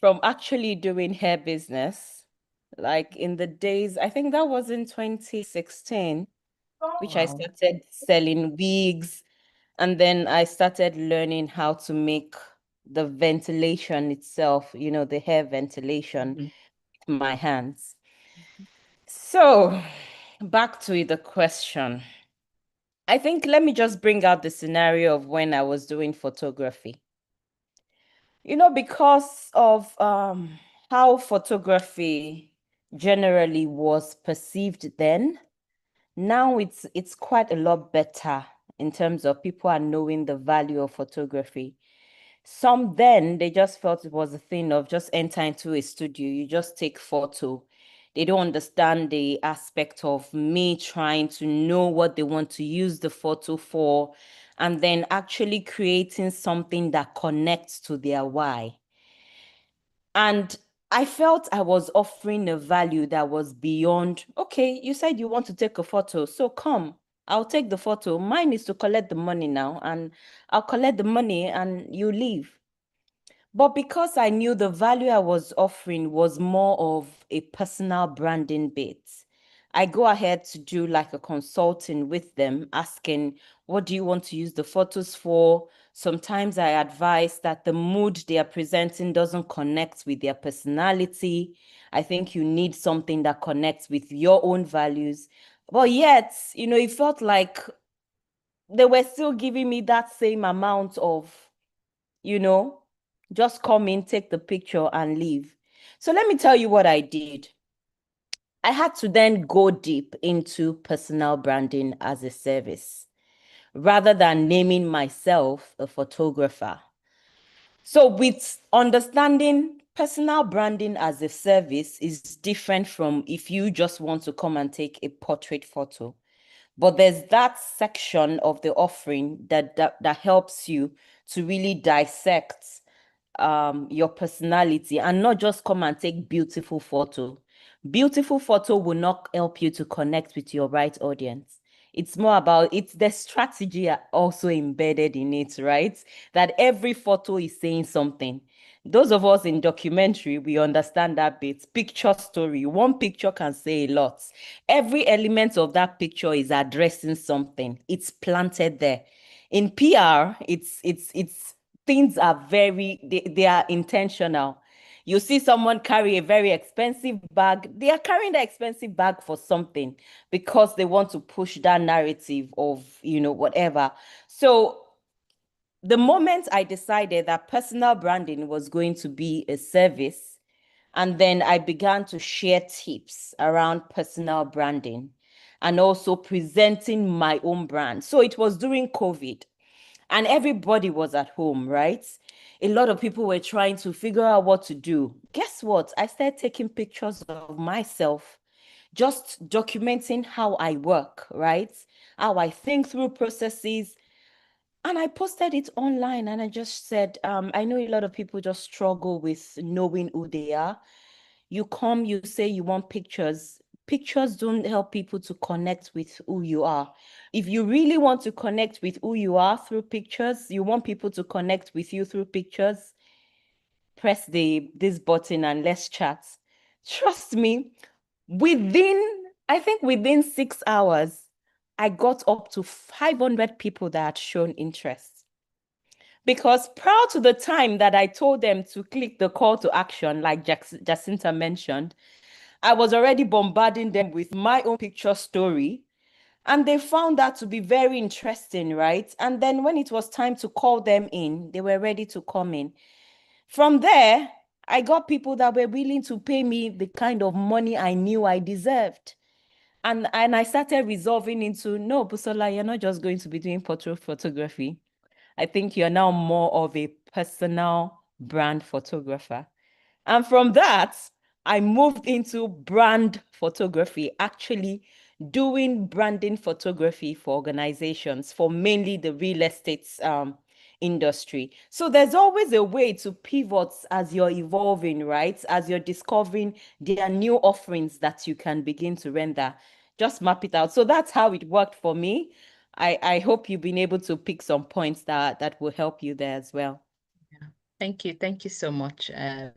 From actually doing hair business, like in the days, I think that was in 2016, which I Wow. started selling wigs, and then I started learning how to make the ventilation itself, the hair ventilation with my hands. So back to the question. I think let me just bring out the scenario of when I was doing photography. Because of how photography generally was perceived then, now it's quite a lot better in terms of people are knowing the value of photography. Some then, they just felt it was a thing of just enter into a studio, you just take photo. They don't understand the aspect of me trying to know what they want to use the photo for, and then actually creating something that connects to their why. And I felt I was offering a value that was beyond, okay, you said you want to take a photo, so come, I'll take the photo. Mine is to collect the money now, and I'll collect the money and you leave. But because I knew the value I was offering was more of a personal branding bit, I go ahead to do like a consulting with them, asking, what do you want to use the photos for? Sometimes I advise that the mood they are presenting doesn't connect with their personality. I think you need something that connects with your own values. But yet, it felt like they were still giving me that same amount of, just come in, take the picture and leave. So let me tell you what I did. I had to then go deep into personal branding as a service rather than naming myself a photographer. So with understanding personal branding as a service is different from if you just want to come and take a portrait photo. But there's that section of the offering that helps you to really dissect your personality and not just come and take beautiful photo. Beautiful photo will not help you to connect with your right audience. It's more about, it's the strategy also embedded in it, right? That every photo is saying something. Those of us in documentary, we understand that bit. Picture story, one picture can say a lot. Every element of that picture is addressing something. It's planted there. In PR, it's things are they are intentional. You see someone carry a very expensive bag, they are carrying the expensive bag for something because they want to push that narrative of, whatever. So the moment I decided that personal branding was going to be a service, And then I began to share tips around personal branding and also presenting my own brand. So it was during COVID and everybody was at home, right? A lot of people were trying to figure out what to do. Guess what? I started taking pictures of myself, just documenting how I work, right? How I think through processes. And I posted it online and I just said, I know a lot of people just struggle with knowing who they are. You come, you say you want pictures. Pictures don't help people to connect with who you are. If you really want to connect with who you are through pictures, you want people to connect with you through pictures, press this button and let's chat. Trust me, I think within 6 hours, I got up to 500 people that had shown interest. Because prior to the time that I told them to click the call to action, like Jacinta mentioned, I was already bombarding them with my own picture story. And they found that to be very interesting, right? And then when it was time to call them in, they were ready to come in. From there, I got people that were willing to pay me the kind of money I knew I deserved. And I started resolving into, no, Busola, you're not just going to be doing portrait photography. I think you're now more of a personal brand photographer. And from that, I moved into brand photography, actually doing branding photography for organizations, for mainly the real estate industry. So there's always a way to pivot as you're evolving, right? As you're discovering there are new offerings that you can begin to render. Just map it out. So that's how it worked for me. I hope you've been able to pick some points that will help you there as well. Thank you. Thank you so much,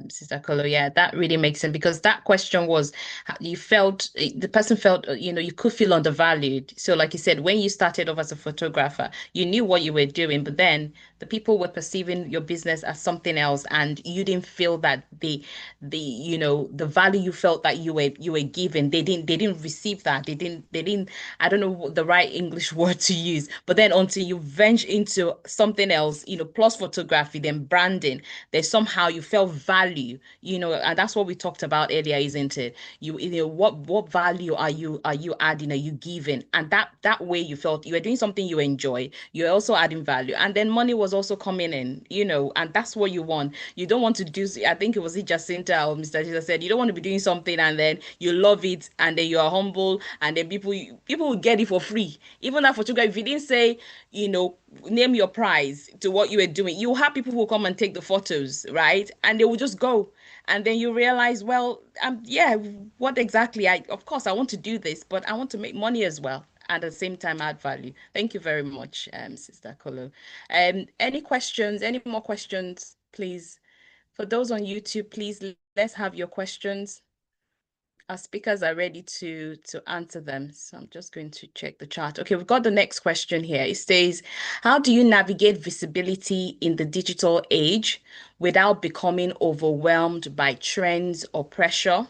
Sister Kolo. Yeah, that really makes sense because that question was you felt the person felt, you could feel undervalued. So like you said, when you started off as a photographer, you knew what you were doing, but then the people were perceiving your business as something else and you didn't feel that the value you felt that you were given, they didn't receive that. They didn't, I don't know what the right English word to use, but then until you venture into something else, plus photography, then branding, there's somehow you felt value, and that's what we talked about earlier, isn't it? What value are you adding, are you giving? And that way you felt you were doing something you enjoy, you're also adding value, and then money was also coming in, and that's what you want. You don't want to do, I think it was Jacinta or Mr. Jesus said, you don't want to be doing something and then you love it and then you are humble and then people will get it for free. Even that photograph, if you didn't say, name your price to what you were doing, you have people who will come and take the photos, right? And they will just go. And then you realize, well, yeah, what exactly? Of course, I want to do this, but I want to make money as well. At the same time, add value. Thank you very much, Sister Kolo. Any questions? Any more questions, please? For those on YouTube, please let's have your questions. Our speakers are ready to answer them. So I'm just going to check the chat. Okay, we've got the next question here. It says, how do you navigate visibility in the digital age without becoming overwhelmed by trends or pressure?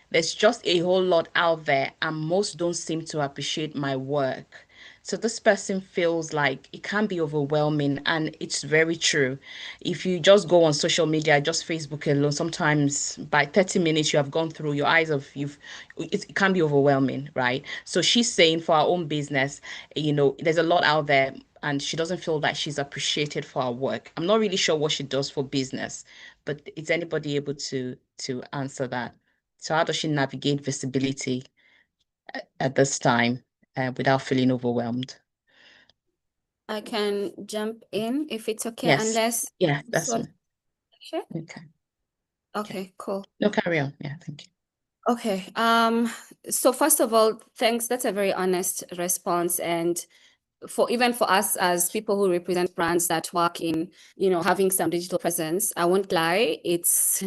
There's just a whole lot out there, and most don't seem to appreciate my work. So this person feels like it can be overwhelming, and it's very true. If you just go on social media, just Facebook alone, sometimes by 30 minutes you have gone through your eyes of it can be overwhelming, right? So she's saying for our own business, there's a lot out there and she doesn't feel that she's appreciated for her work. I'm not really sure what she does for business, but is anybody able to answer that? So how does she navigate visibility at this time without feeling overwhelmed? I can jump in if it's okay, Yes. unless Yeah, that's so. fine. Okay. Okay, cool. No, carry on. Yeah, thank you. Okay. So first of all, thanks. That's a very honest response. And even for us as people who represent brands that work in, having some digital presence, I won't lie, it's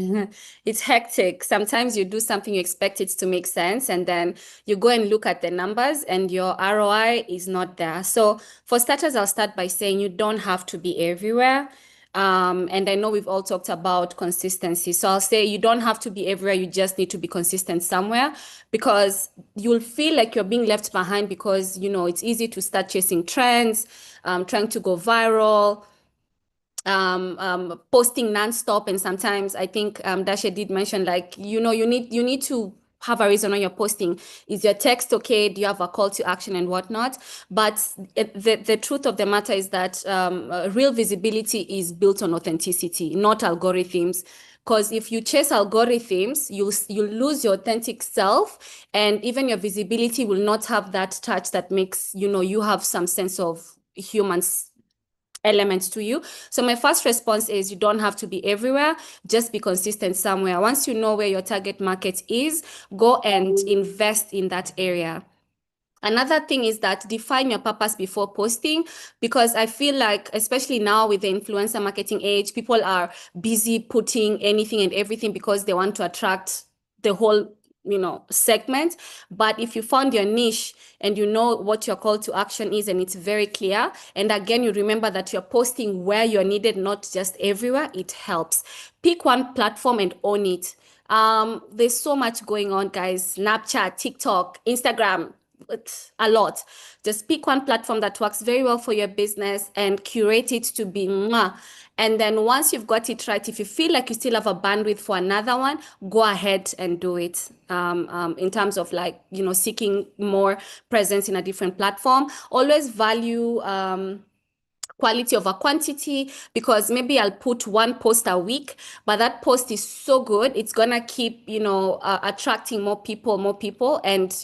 it's hectic. Sometimes you do something, you expect it to make sense, and then you go and look at the numbers and your ROI is not there. So for starters, I'll start by saying you don't have to be everywhere. And I know we've all talked about consistency. So I'll say you don't have to be everywhere. You just need to be consistent somewhere, because you'll feel like you're being left behind because, it's easy to start chasing trends, trying to go viral. posting nonstop, and sometimes I think Dashe did mention, like, you need to have a reason when you're posting. Is your text okay? Do you have a call to action and whatnot? But the truth of the matter is that real visibility is built on authenticity, not algorithms. Because if you chase algorithms, you lose your authentic self, and even your visibility will not have that touch that makes you have some sense of humans elements to you. So my first response is, you don't have to be everywhere, just be consistent somewhere. Once you know where your target market is, go and invest in that area. Another thing is that define your purpose before posting, because I feel like, especially now with the influencer marketing age, people are busy putting anything and everything because they want to attract the whole segment. But if you found your niche and you know what your call to action is, and it's very clear, and again, you remember that you're posting where you're needed, not just everywhere, it helps. Pick one platform and own it. There's so much going on, guys. Snapchat, TikTok, Instagram, it's a lot. Just pick one platform that works very well for your business and curate it to be mwah. And then once you've got it right, if you feel like you still have a bandwidth for another one, go ahead and do it. In terms of, like, seeking more presence in a different platform, always value quality over quantity, because maybe I'll put one post a week, but that post is so good, it's gonna keep attracting more people, and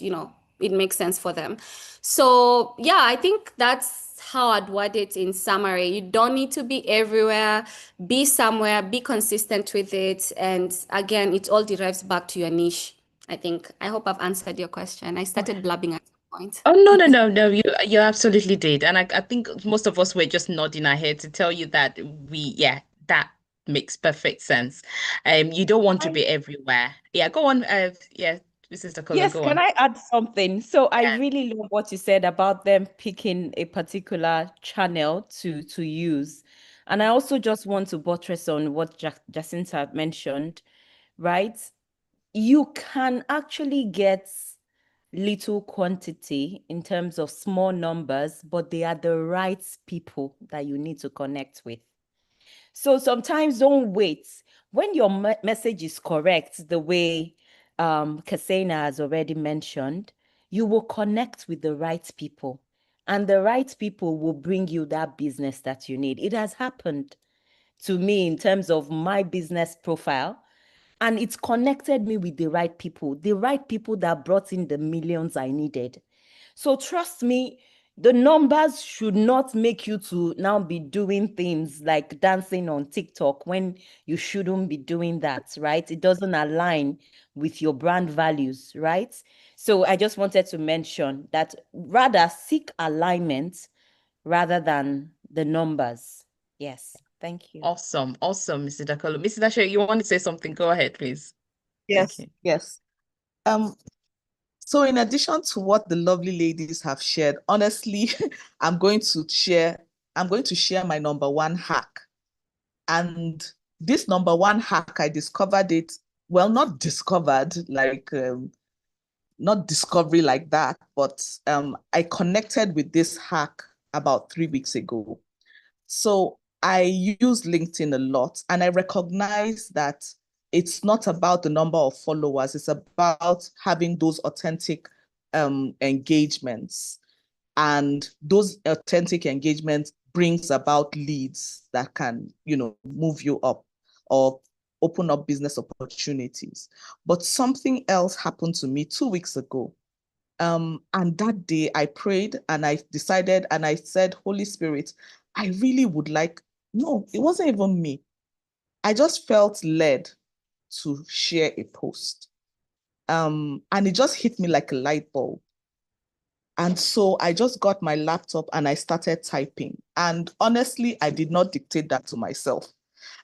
it makes sense for them. So yeah, I think that's how I'd word it in summary. You don't need to be everywhere. Be somewhere, be consistent with it, and again, it all derives back to your niche. I hope I've answered your question. I started blabbing at some point. Oh, no, no, no, no. You absolutely did. And I think most of us were just nodding our head to tell you that yeah, that makes perfect sense. You don't want to I- be everywhere. Yeah, go on. Yeah, Mrs. Dakolo, Yes, go can on. I add something? So I Yeah. really love what you said about them picking a particular channel to use. And I also just want to buttress on what Jacinta mentioned, right? You can actually get little quantity in terms of small numbers, but they are the right people that you need to connect with. So sometimes don't wait. When your message is correct, the way Kaseina has already mentioned, you will connect with the right people. And the right people will bring you that business that you need. It has happened to me in terms of my business profile. And it's connected me with the right people that brought in the millions I needed. So trust me, the numbers should not make you to now be doing things like dancing on TikTok when you shouldn't be doing that, right? It doesn't align with your brand values, right? So I just wanted to mention that rather seek alignment rather than the numbers. Yes, thank you. Awesome. Awesome, Mr. Dakolo. Mrs. Dashe, you want to say something? Go ahead, please. Thank Yes, you. yes. So in addition to what the lovely ladies have shared, honestly, I'm going to share my number one hack. And this number one hack, I discovered it, well, not discovered, like not discovery like that, but I connected with this hack about 3 weeks ago. So I use LinkedIn a lot, and I recognize that it's not about the number of followers, it's about having those authentic engagements. And those authentic engagements brings about leads that can, move you up or open up business opportunities. But something else happened to me 2 weeks ago. And that day I prayed and I decided and I said, Holy Spirit, I really would like, no, it wasn't even me. I just felt led to share a post. And it just hit me like a light bulb. And so I just got my laptop and I started typing. And honestly, I did not dictate that to myself.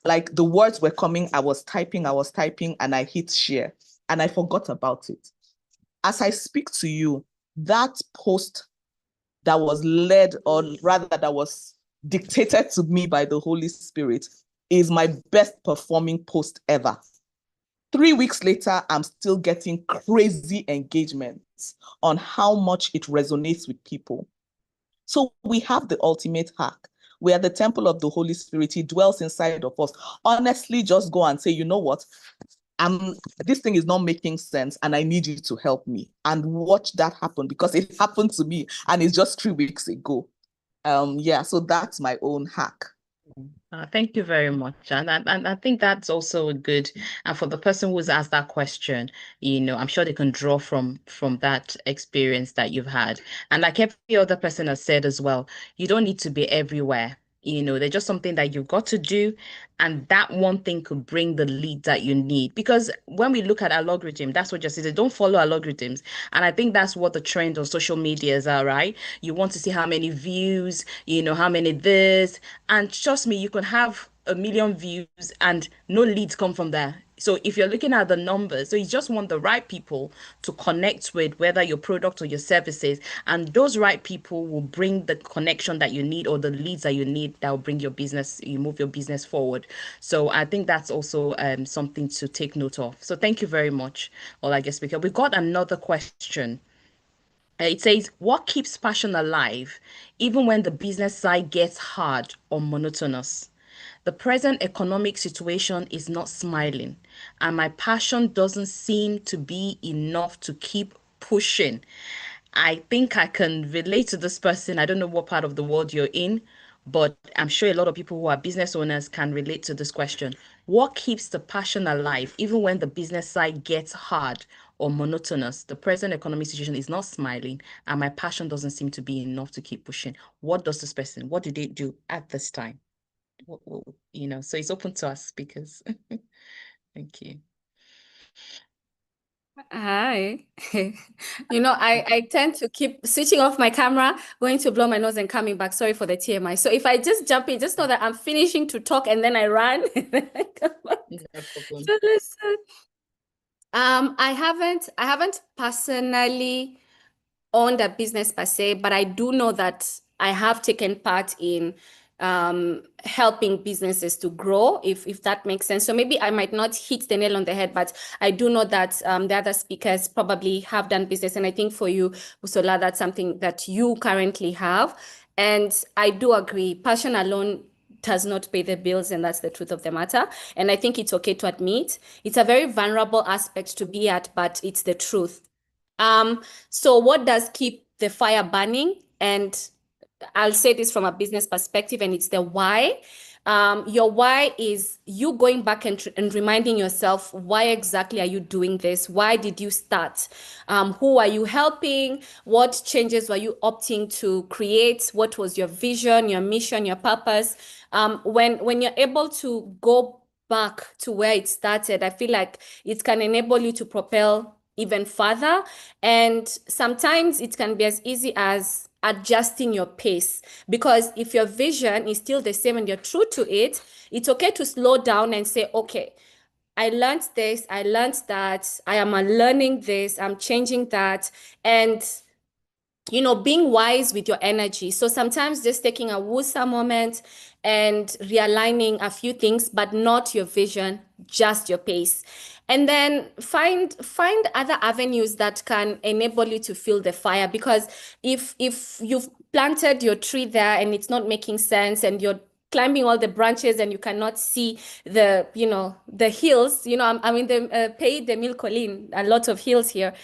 Like the words were coming, I was typing, and I hit share and I forgot about it. As I speak to you, that post that was led, or rather that was dictated to me by the Holy Spirit, is my best performing post ever. 3 weeks later, I'm still getting crazy engagements on how much it resonates with people. So we have the ultimate hack. We are the temple of the Holy Spirit. He dwells inside of us. Honestly, just go and say, you know what? This thing is not making sense and I need you to help me. And watch that happen, because it happened to me and it's just 3 weeks ago. Yeah, so that's my own hack. Thank you very much. And I think that's also good. And for the person who's asked that question, I'm sure they can draw from that experience that you've had. And like every other person has said as well, you don't need to be everywhere. There's just something that you've got to do, and that one thing could bring the lead that you need. Because when we look at our algorithm, that's what just is. Don't follow algorithms. And I think that's what the trend on social medias are, right? You want to see how many views, how many this, and trust me, you can have 1 million views and no leads come from there. So if you're looking at the numbers, so you just want the right people to connect with, whether your product or your services, and those right people will bring the connection that you need or the leads that you need that will bring you move your business forward. So I think that's also something to take note of. So thank you very much, Ola Speaker. We got another question. It says, what keeps passion alive even when the business side gets hard or monotonous? The present economic situation is not smiling, and my passion doesn't seem to be enough to keep pushing. I think I can relate to this person. I don't know what part of the world you're in, but I'm sure a lot of people who are business owners can relate to this question. What keeps the passion alive even when the business side gets hard or monotonous? The present economic situation is not smiling, and my passion doesn't seem to be enough to keep pushing. What does this person, what do they do at this time? So it's open to us speakers. Thank you. Hi. I tend to keep switching off my camera, going to blow my nose and coming back. Sorry for the TMI. So if I just jump in, just know that I'm finishing to talk and then I run and then I come back. No problem. So listen. I haven't personally owned a business per se, but I do know that I have taken part in helping businesses to grow, if that makes sense. So maybe I might not hit the nail on the head, but I do know that the other speakers probably have done business. And I think for you, Busola, that's something that you currently have. And I do agree, passion alone does not pay the bills, and that's the truth of the matter. And I think it's okay to admit it's a very vulnerable aspect to be at, but it's the truth. So what does keep the fire burning? And I'll say this from a business perspective, and it's the why. Your why is you going back and reminding yourself, why exactly are you doing this? Why did you start? Who are you helping? What changes were you opting to create? What was your vision, your mission, your purpose? When you're able to go back to where it started, I feel like it can enable you to propel even further. And sometimes it can be as easy as adjusting your pace, because if your vision is still the same and you're true to it, it's okay to slow down and say, okay, I learned this, I learned that, I am unlearning this, I'm changing that. And being wise with your energy. So sometimes just taking a woosa moment and realigning a few things, but not your vision, just your pace. And then find other avenues that can enable you to feel the fire. Because if you've planted your tree there and it's not making sense, and you're climbing all the branches and you cannot see the hills, I'm in the Pays de Mille Collines, a lot of hills here.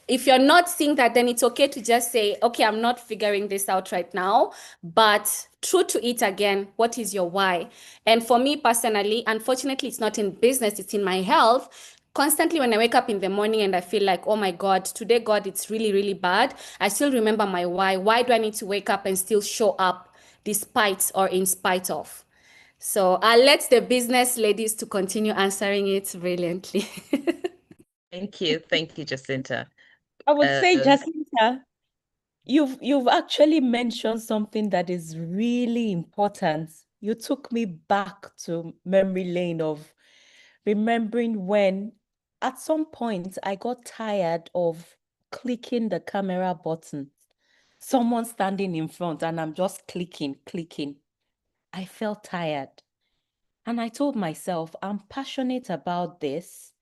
If you're not seeing that, then it's okay to just say, okay, I'm not figuring this out right now, but true to it again, what is your why? And for me personally, unfortunately, it's not in business, it's in my health. Constantly when I wake up in the morning and I feel like, oh my God, today, God, it's really, really bad, I still remember my why. Why do I need to wake up and still show up despite or in spite of? So I'll let the business ladies to continue answering it brilliantly. Thank you. Thank you, Jacinta. I would say, Um, Jacinta, you've actually mentioned something that is really important. You took me back to memory lane of remembering when at some point I got tired of clicking the camera button. Someone standing in front and I'm just clicking. I felt tired. And I told myself, I'm passionate about this,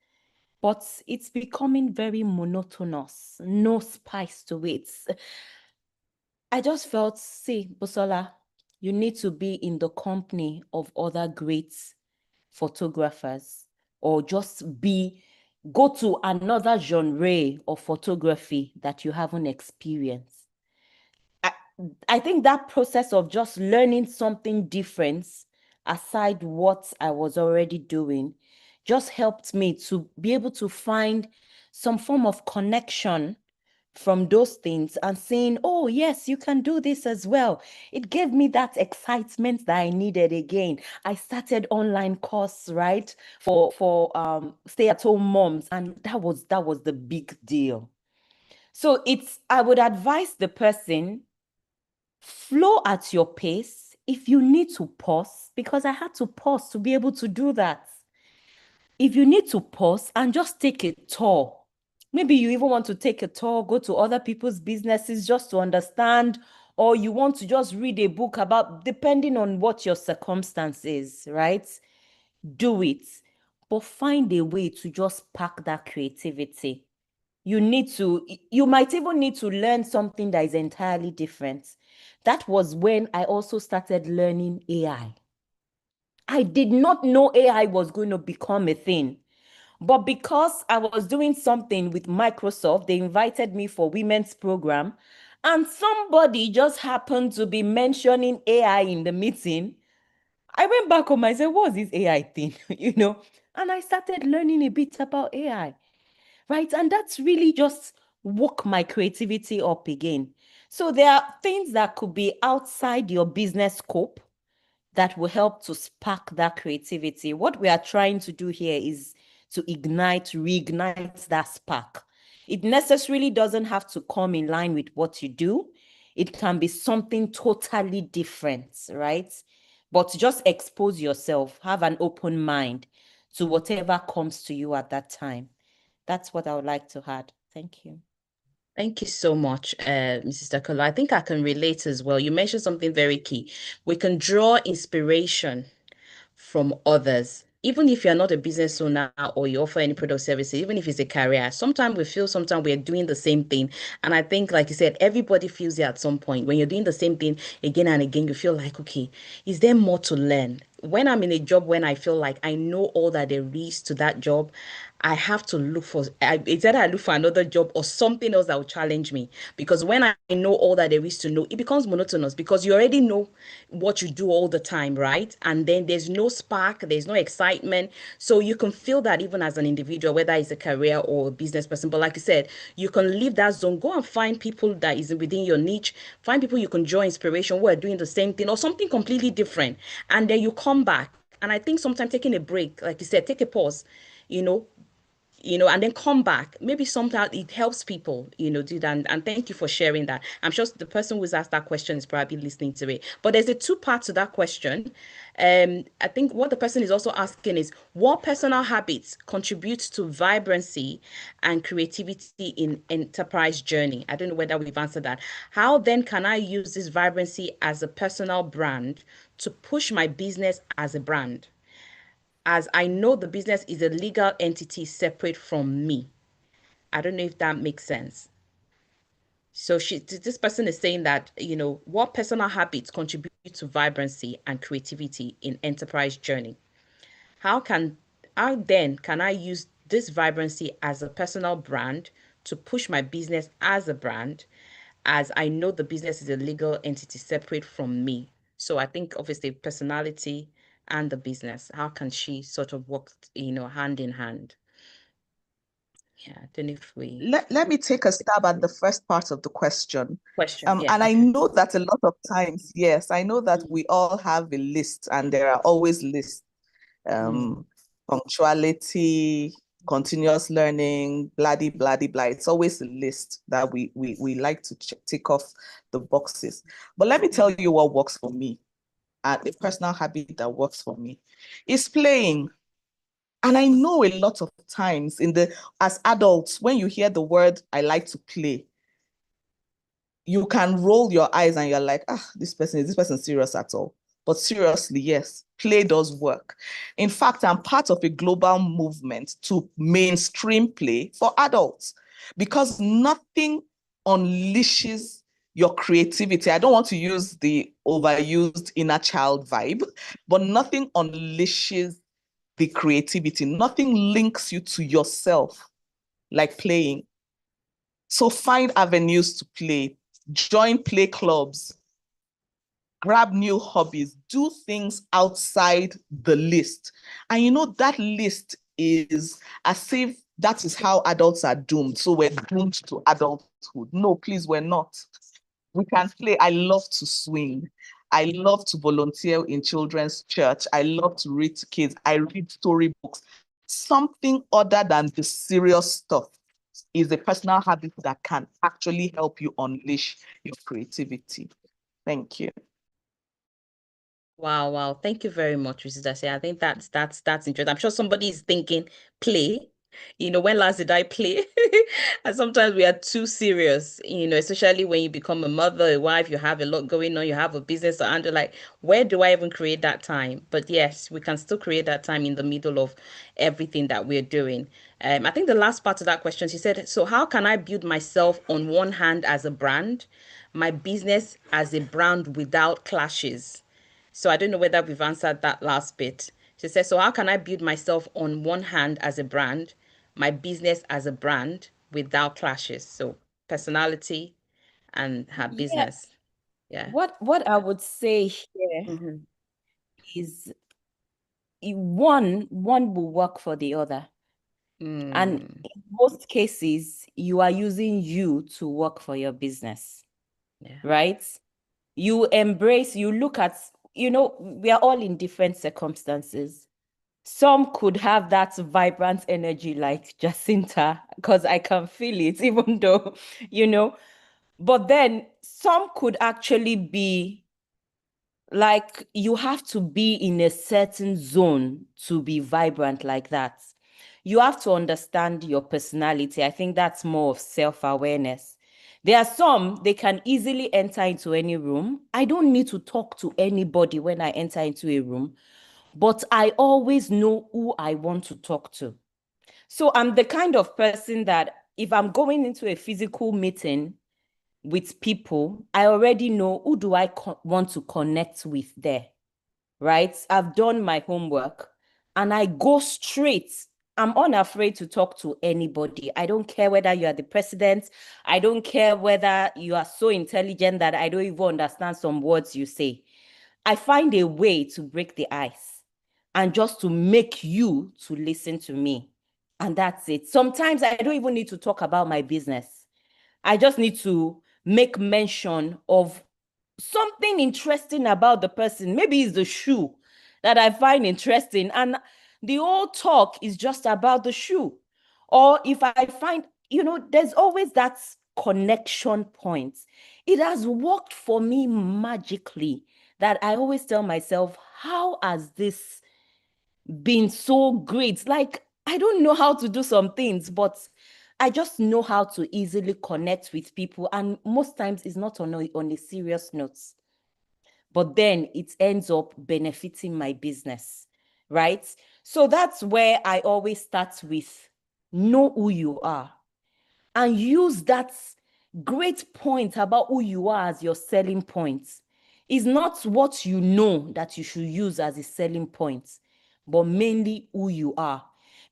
but it's becoming very monotonous, no spice to it. I just felt, see, Busola, You need to be in the company of other great photographers, or just go to another genre of photography that you haven't experienced. I think that process of just learning something different aside what I was already doing just helped me to be able to find some form of connection from those things and saying, oh, yes, you can do this as well. It gave me that excitement that I needed again. I started online course, right, for stay-at-home moms, and that was the big deal. So I would advise the person, flow at your pace. If you need to pause, because I had to pause to be able to do that. If you need to pause and just take a tour, maybe you even want to take a tour, go to other people's businesses just to understand, or you want to just read a book about, depending on what your circumstance is, right? Do it. But find a way to just pack that creativity. You might even need to learn something that is entirely different. That was when I also started learning AI. I did not know AI was going to become a thing. But because I was doing something with Microsoft, they invited me for women's program, and somebody just happened to be mentioning AI in the meeting. I went back home, I said, what's this AI thing? And I started learning a bit about AI, right? And that's really just woke my creativity up again. So there are things that could be outside your business scope that will help to spark that creativity. What we are trying to do here is to reignite that spark. It necessarily doesn't have to come in line with what you do. It can be something totally different, right? But just expose yourself, have an open mind to whatever comes to you at that time. That's what I would like to add. Thank you. Thank you so much, Mrs. Dakolo. I think I can relate as well. You mentioned something very key. We can draw inspiration from others. Even if you're not a business owner or you offer any product services, even if it's a career, sometimes we feel sometimes we're doing the same thing. And I think, like you said, everybody feels it at some point. When you're doing the same thing again and again, you feel like, okay, is there more to learn? When I'm in a job, when I feel like I know all that there is to that job, I have to look for, it's either I look for another job or something else that will challenge me. Because when I know all that there is to know, it becomes monotonous because you already know what you do all the time, right? And then there's no spark, there's no excitement. So you can feel that even as an individual, whether it's a career or a business person. But like you said, you can leave that zone, go and find people that is within your niche, find people you can draw inspiration who are doing the same thing or something completely different. And then you come back. And I think sometimes taking a break, like you said, take a pause, you know, and then come back. Maybe sometimes it helps people, do that. And thank you for sharing that. I'm sure the person who's asked that question is probably listening to it. But there's a two part to that question. I think what the person is also asking is what personal habits contribute to vibrancy and creativity in enterprise journey? I don't know whether we've answered that. How then can I use this vibrancy as a personal brand to push my business as a brand? As I know the business is a legal entity separate from me. I don't know if that makes sense. So this person is saying that, what personal habits contribute to vibrancy and creativity in enterprise journey? How then can I use this vibrancy as a personal brand to push my business as a brand, as I know the business is a legal entity separate from me? So I think obviously personality and the business, how can she sort of work, hand in hand? Yeah, I don't know if we Let me take a stab at the first part of the question. question. Yeah, And I okay. know that a lot of times, yes, I know that we all have a list and there are always lists. Punctuality, continuous learning, bloody, bloody, blah. It's always a list that we like to tick off the boxes. But let me tell you what works for me. The personal habit that works for me is playing. And I know a lot of times as adults, when you hear the word, I like to play, you can roll your eyes and you're like, is this person serious at all? But seriously, yes, play does work. In fact, I'm part of a global movement to mainstream play for adults because nothing unleashes your creativity. I don't want to use the overused inner child vibe, but nothing unleashes the creativity. Nothing links you to yourself like playing. So find avenues to play, join play clubs, grab new hobbies, do things outside the list. And you know, that list is as if that is how adults are doomed. So we're doomed to adulthood. No, please, we're not. We can play. I love to swing. I love to volunteer in children's church. I love to read to kids. I read storybooks. Something other than the serious stuff is a personal habit that can actually help you unleash your creativity. Thank you. Wow, wow. Thank you very much, Mrs. Dashe. I think that's interesting. I'm sure somebody is thinking, play. When last did I play? And sometimes we are too serious, especially when you become a mother, a wife, you have a lot going on, you have a business to handle. Like, where do I even create that time? But yes, we can still create that time in the middle of everything that we're doing. I think the last part of that question, she said, so how can I build myself on one hand as a brand, my business as a brand without clashes? So I don't know whether we've answered that last bit. She says, so how can I build myself on one hand as a brand, my business as a brand without clashes? So personality and her Yeah, business. Yeah. what I would say here Mm-hmm. is one will work for the other. And Mm, in most cases, you are using you to work for your business, yeah. right? You embrace, you look at, we are all in different circumstances. Some could have that vibrant energy like Jasinta, because I can feel it, even though, but then some could actually be like, you have to be in a certain zone to be vibrant like that. You have to understand your personality. I think that's more of self-awareness. There are some, they can easily enter into any room. I don't need to talk to anybody when I enter into a room, but I always know who I want to talk to. So I'm the kind of person that if I'm going into a physical meeting with people, I already know who do I want to connect with there, right? I've done my homework and I go straight. I'm unafraid to talk to anybody. I don't care whether you are the president. I don't care whether you are so intelligent that I don't even understand some words you say. I find a way to break the ice and just to make you to listen to me. And that's it. Sometimes I don't even need to talk about my business. I just need to make mention of something interesting about the person. Maybe it's the shoe that I find interesting, and the whole talk is just about the shoe. Or if I find, there's always that connection point. It has worked for me magically that I always tell myself, how has this been so great? Like, I don't know how to do some things, but I just know how to easily connect with people. And most times it's not on a serious note, but then it ends up benefiting my business, right? So that's where I always start with, know who you are and use that great point about who you are as your selling point. It's not what you know that you should use as a selling point, but mainly who you are.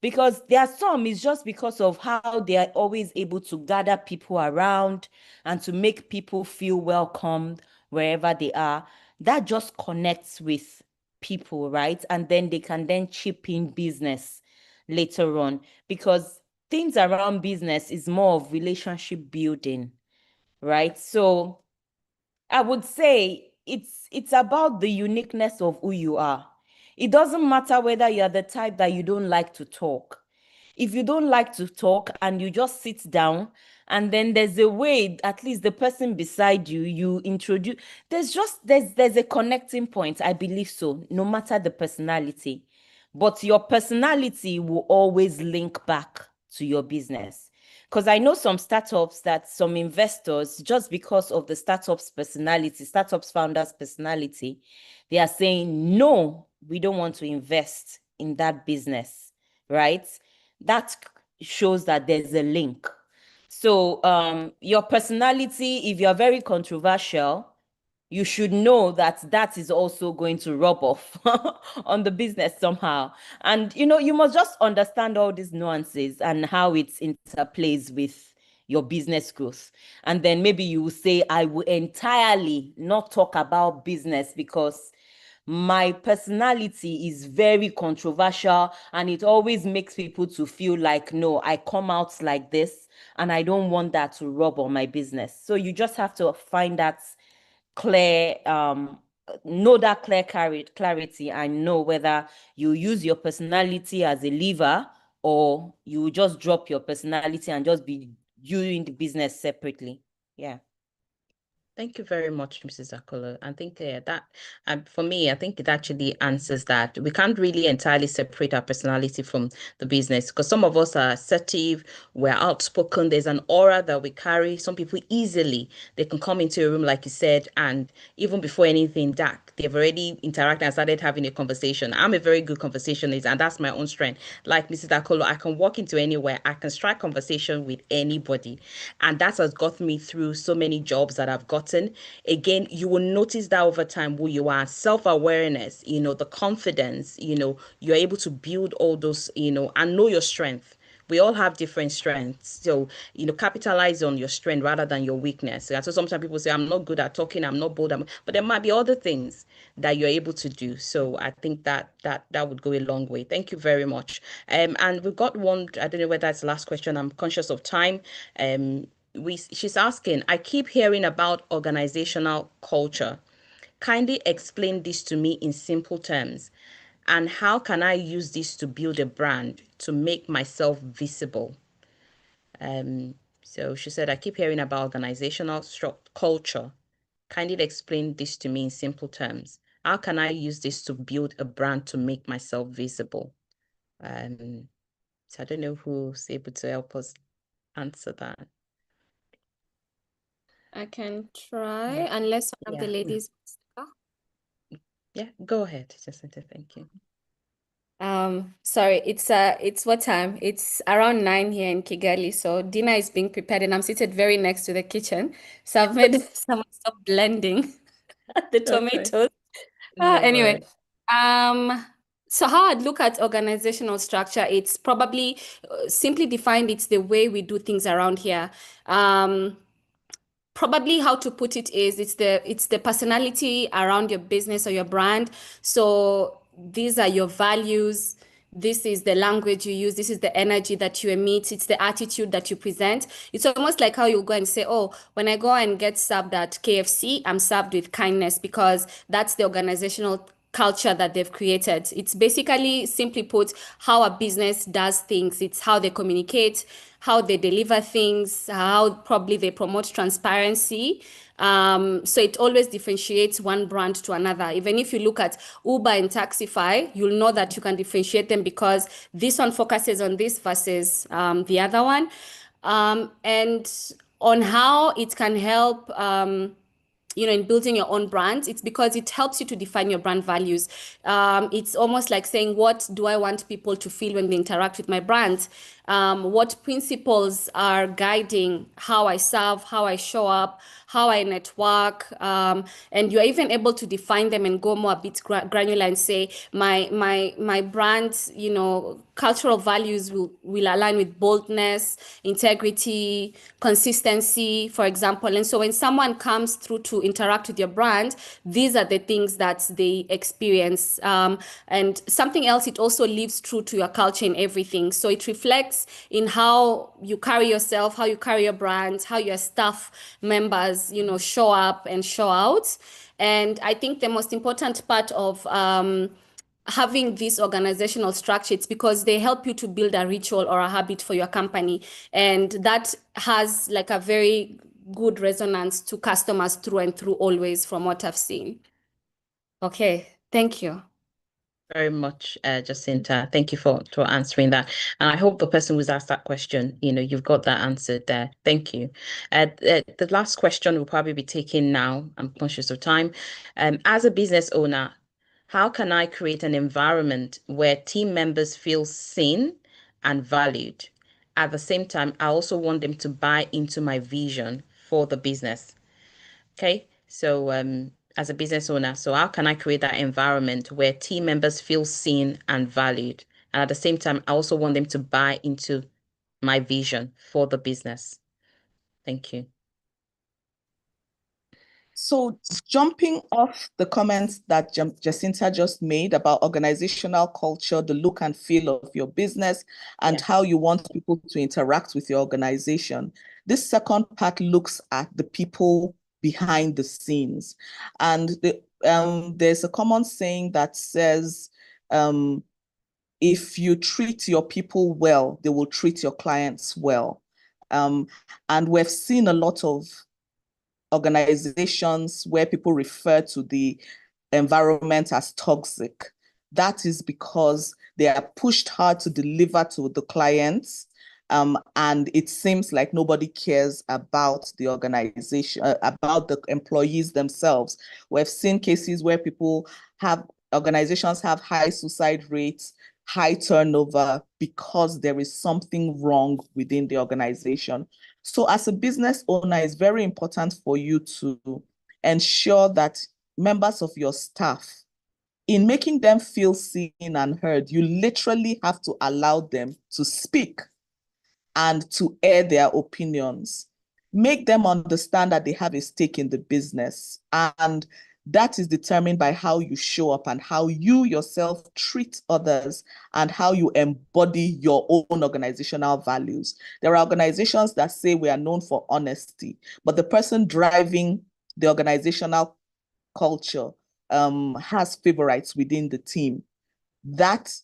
Because there are some, it's just because of how they are always able to gather people around and to make people feel welcomed wherever they are. That just connects with people, right? And then they can then chip in business later on, because things around business is more of relationship building, right? So I would say it's about the uniqueness of who you are. It doesn't matter whether you're the type that you don't like to talk. If you don't like to talk and you just sit down, and then there's a way, at least the person beside you, you introduce, there's a connecting point. I believe so, no matter the personality. But your personality will always link back to your business. Because I know some startups that some investors, just because of the startup's personality, startups founders' personality, they are saying, no, we don't want to invest in that business, right? That shows that there's a link. So your personality, if you're very controversial, you should know that that is also going to rub off on the business somehow. And, you must just understand all these nuances and how it interplays with your business growth. And then maybe you will say, I will entirely not talk about business because my personality is very controversial and it always makes people to feel like, no, I come out like this and I don't want that to rub on my business. So you just have to find that clear, know that clear clarity and know whether you use your personality as a lever or you just drop your personality and just be doing the business separately. Yeah. Thank you very much, Mrs. Dakolo. I think that for me, I think it actually answers that. We can't really entirely separate our personality from the business because some of us are assertive, we're outspoken, there's an aura that we carry. Some people easily, they can come into a room, like you said, and even before anything dark, they've already interacted and started having a conversation. I'm a very good conversationalist, and that's my own strength. Like Mrs. Dakolo, I can walk into anywhere, I can strike conversation with anybody. And that has got me through so many jobs that I've gotten. Again, you will notice that over time who you are, self-awareness, the confidence, you're able to build all those, and know your strength. We all have different strengths. So, capitalize on your strength rather than your weakness. And so sometimes people say, I'm not good at talking, I'm not bold, but there might be other things that you're able to do. So I think that would go a long way. Thank you very much. And we've got one, I don't know whether that's the last question. I'm conscious of time. She's asking, I keep hearing about organizational culture. Kindly explain this to me in simple terms. And how can I use this to build a brand to make myself visible? So she said, I keep hearing about organizational culture. Kindly explain this to me in simple terms. How can I use this to build a brand to make myself visible? So I don't know who's able to help us answer that. I can try, unless one of the Yeah. ladies. Yeah, go ahead, Jasinta. Thank you. Sorry, it's what time? It's around 9 here in Kigali. So dinner is being prepared and I'm seated very next to the kitchen. So I've made someone stop blending the Okay. tomatoes. No Anyway, worries. so how I'd look at organizational structure, it's probably simply defined, it's the way we do things around here. Probably how to put it is it's the personality around your business or your brand. So these are your values. This is the language you use. This is the energy that you emit. It's the attitude that you present. It's almost like how you go and say, oh, when I go and get served at KFC, I'm served with kindness because that's the organizational culture that they've created. It's basically, simply put, how a business does things. It's how they communicate, how they deliver things, how probably they promote transparency. So it always differentiates one brand to another. Even if you look at Uber and Taxify, you'll know that you can differentiate them because this one focuses on this versus the other one. And on how it can help in building your own brand, it's because it helps you to define your brand values. It's almost like saying, what do I want people to feel when they interact with my brand? What principles are guiding how I serve, how I show up, how I network, and you're even able to define them and go more a bit granular and say, my brand, cultural values will align with boldness, integrity, consistency, for example. And so when someone comes through to interact with your brand, these are the things that they experience. And something else, it also lives true to your culture in everything. So it reflects in how you carry yourself, how you carry your brand, how your staff members, show up and show out. And I think the most important part of having this organizational structure, it's because they help you to build a ritual or a habit for your company. And that has like a very good resonance to customers through and through always, from what I've seen. Okay, thank you. Very much, Jacinta. Thank you for answering that. And I hope the person who's asked that question, you've got that answered there. Thank you. The last question will probably be taken now. I'm conscious of time. As a business owner, how can I create an environment where team members feel seen and valued? at the same time, I also want them to buy into my vision for the business. Okay. So, as a business owner, so how can I create that environment where team members feel seen and valued? And at the same time, I also want them to buy into my vision for the business. Thank you. So jumping off the comments that Jacinta just made about organizational culture, the look and feel of your business, and how you want people to interact with your organization, this second part looks at the people behind the scenes. And there's a common saying that says, if you treat your people well, they will treat your clients well. And we've seen a lot of organizations where people refer to the environment as toxic. That is because they are pushed hard to deliver to the clients. And it seems like nobody cares about the organization, about the employees themselves. We've seen cases where organizations have high suicide rates, high turnover, because there is something wrong within the organization. So as a business owner, it's very important for you to ensure that members of your staff, in making them feel seen and heard, you literally have to allow them to speak and to air their opinions. Make them understand that they have a stake in the business. And that is determined by how you show up and how you yourself treat others and how you embody your own organizational values. There are organizations that say we are known for honesty, but the person driving the organizational culture has favorites within the team. That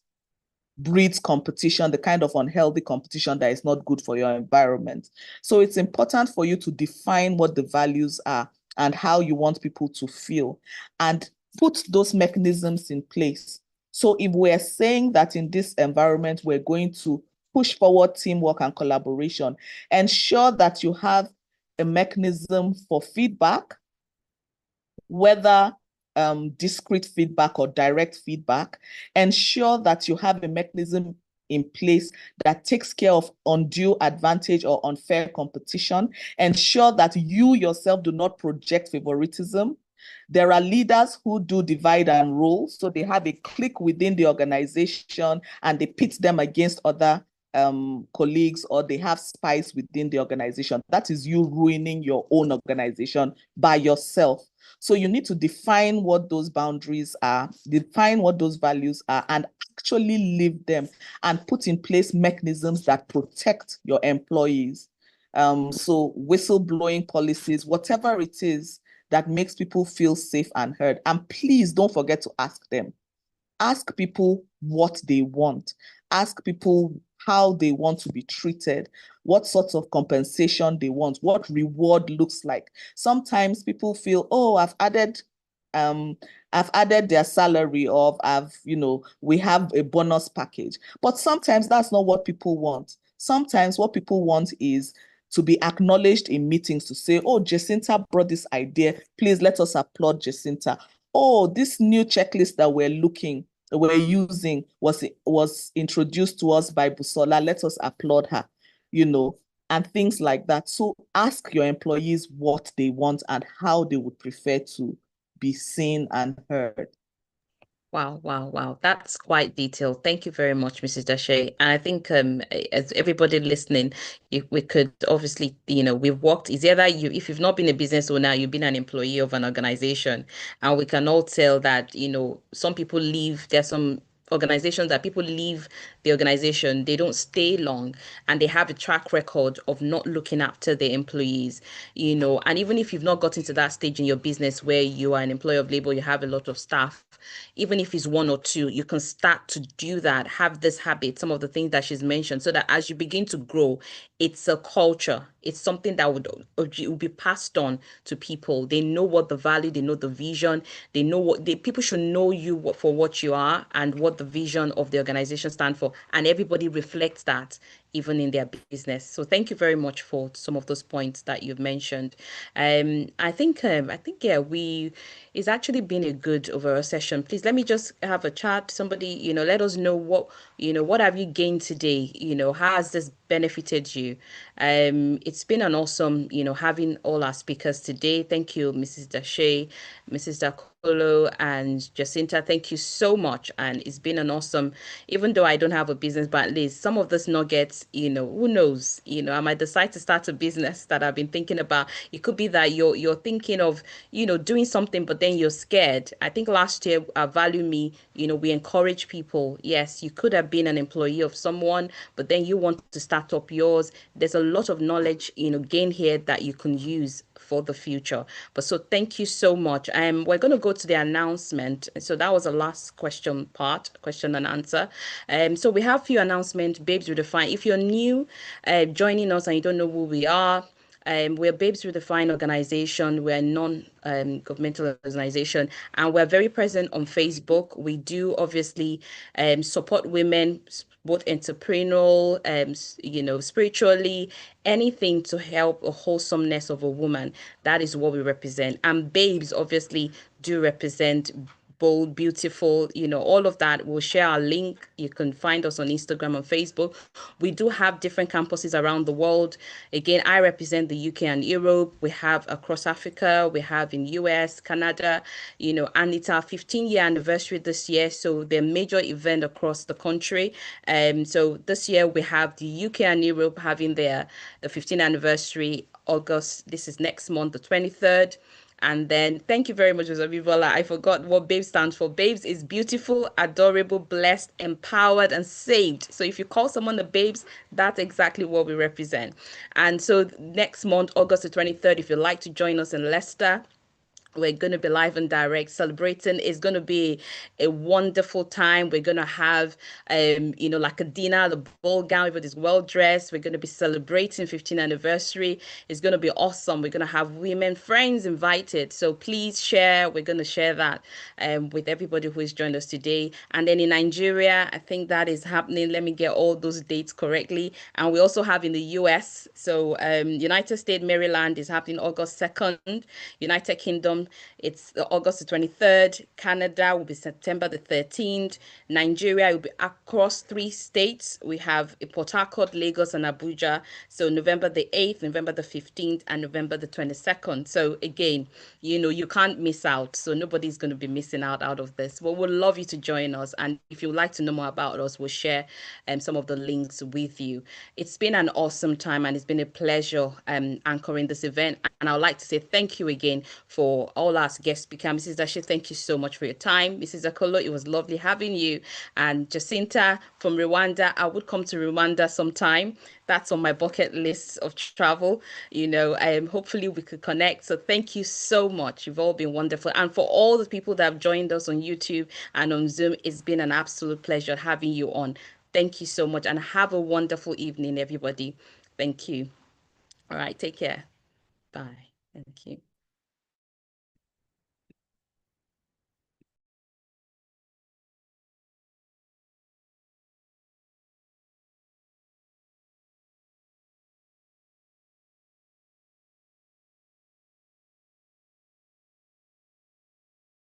breeds competition, the kind of unhealthy competition that is not good for your environment. So it's important for you to define what the values are and how you want people to feel and put those mechanisms in place. So if we're saying that in this environment, we're going to push forward teamwork and collaboration, ensure that you have a mechanism for feedback, whether discrete feedback or direct feedback. Ensure that you have a mechanism in place that takes care of undue advantage or unfair competition. Ensure that you yourself do not project favoritism. There are leaders who do divide and rule, so they have a clique within the organization and they pit them against other colleagues, or they have spies within the organization. That is you ruining your own organization by yourself. So you need to define what those boundaries are, define what those values are, and actually live them and put in place mechanisms that protect your employees. So whistleblowing policies, whatever it is that makes people feel safe and heard. And please don't forget to ask them. Ask people what they want. Ask people how they want to be treated, what sorts of compensation they want, what reward looks like. Sometimes people feel, oh, I've added their salary, or we have a bonus package. But sometimes that's not what people want. Sometimes what people want is to be acknowledged in meetings, to say, oh, Jacinta brought this idea. Please let us applaud Jacinta. Oh, this new checklist that we're using was introduced to us by Busola. Let us applaud her, and things like that. So ask your employees what they want and how they would prefer to be seen and heard. Wow, wow, wow. That's quite detailed. Thank you very much, Mrs. Dashe. And I think as everybody listening, we could obviously, we've worked, is either if you've not been a business owner, you've been an employee of an organization. And we can all tell that, some people leave, there's some organizations that people leave the organization, they don't stay long, and they have a track record of not looking after their employees, and even if you've not gotten to that stage in your business where you are an employer of labor, you have a lot of staff, even if it's one or two, you can start to do that, have this habit, some of the things that she's mentioned, so that as you begin to grow, it's a culture. It's something that would be passed on to people. They know what the value, they know the vision, they know people should know you for what you are and what the vision of the organization stand for. And everybody reflects that even in their business. So thank you very much for some of those points that you've mentioned. I think yeah, it's actually been a good overall session. Please let me just have a chat. Somebody, let us know what have you gained today? How has this benefited you? It's been an awesome, having all our speakers today. Thank you, Mrs. Dashe, Mrs. Dakolo, and Jacinta. Thank you so much. And it's been an awesome, even though I don't have a business, but at least some of those nuggets, who knows? I might decide to start a business that I've been thinking about. It could be that you're thinking of, doing something, but then you're scared. I think last year, Value Me, we encourage people. Yes, you could have been an employee of someone, but then you want to start up yours. There's a lot of knowledge, gain here that you can use for the future. But so thank you so much. We're going to go to the announcement. So that was the last question and answer. So we have a few announcements. Babes Redefine. If you're new, joining us and you don't know who we are, we're Babes Redefine organization. We're a non-governmental organization, and we're very present on Facebook. We do obviously support women, both entrepreneurial, spiritually, anything to help a wholesomeness of a woman. That is what we represent. And Babes obviously do represent bold, beautiful, all of that. We'll share our link. You can find us on Instagram and Facebook. We do have different campuses around the world. Again, I represent the UK and Europe. We have across Africa. We have in US, Canada, and it's our 15-year anniversary this year. So they're major event across the country. So this year we have the UK and Europe having the 15th anniversary. August, this is next month, the 23rd. And then thank you very much, Busola. I forgot what Babes stands for. Babes is beautiful, adorable, blessed, empowered, and saved. So if you call someone a Babes, that's exactly what we represent. And so next month, August the 23rd, if you'd like to join us in Leicester, we're going to be live and direct celebrating. It's going to be a wonderful time. We're going to have, like a dinner, the ball gown, everybody's well dressed. We're going to be celebrating 15th anniversary. It's going to be awesome. We're going to have women friends invited. So please share. We're going to share that with everybody who has joined us today. And then in Nigeria, I think that is happening. Let me get all those dates correctly. And we also have in the US. So United States, Maryland is happening August 2nd. United Kingdom, it's August the 23rd. Canada will be September the 13th. Nigeria will be across 3 states. We have Port Harcourt, Lagos, and Abuja. So November the 8th, November the 15th, and November the 22nd. So again, you can't miss out. So nobody's going to be missing out of this. Well, we'd love you to join us. And if you'd like to know more about us, we'll share some of the links with you. It's been an awesome time and it's been a pleasure anchoring this event. And I would like to say thank you again for all our guest speakers. Mrs. Dashe, thank you so much for your time. Mrs. Dakolo, it was lovely having you. And Jacinta from Rwanda, I would come to Rwanda sometime. That's on my bucket list of travel. Hopefully we could connect. So thank you so much. You've all been wonderful. And for all the people that have joined us on YouTube and on Zoom, it's been an absolute pleasure having you on. Thank you so much and have a wonderful evening, everybody. Thank you. All right, take care. Bye. Thank you.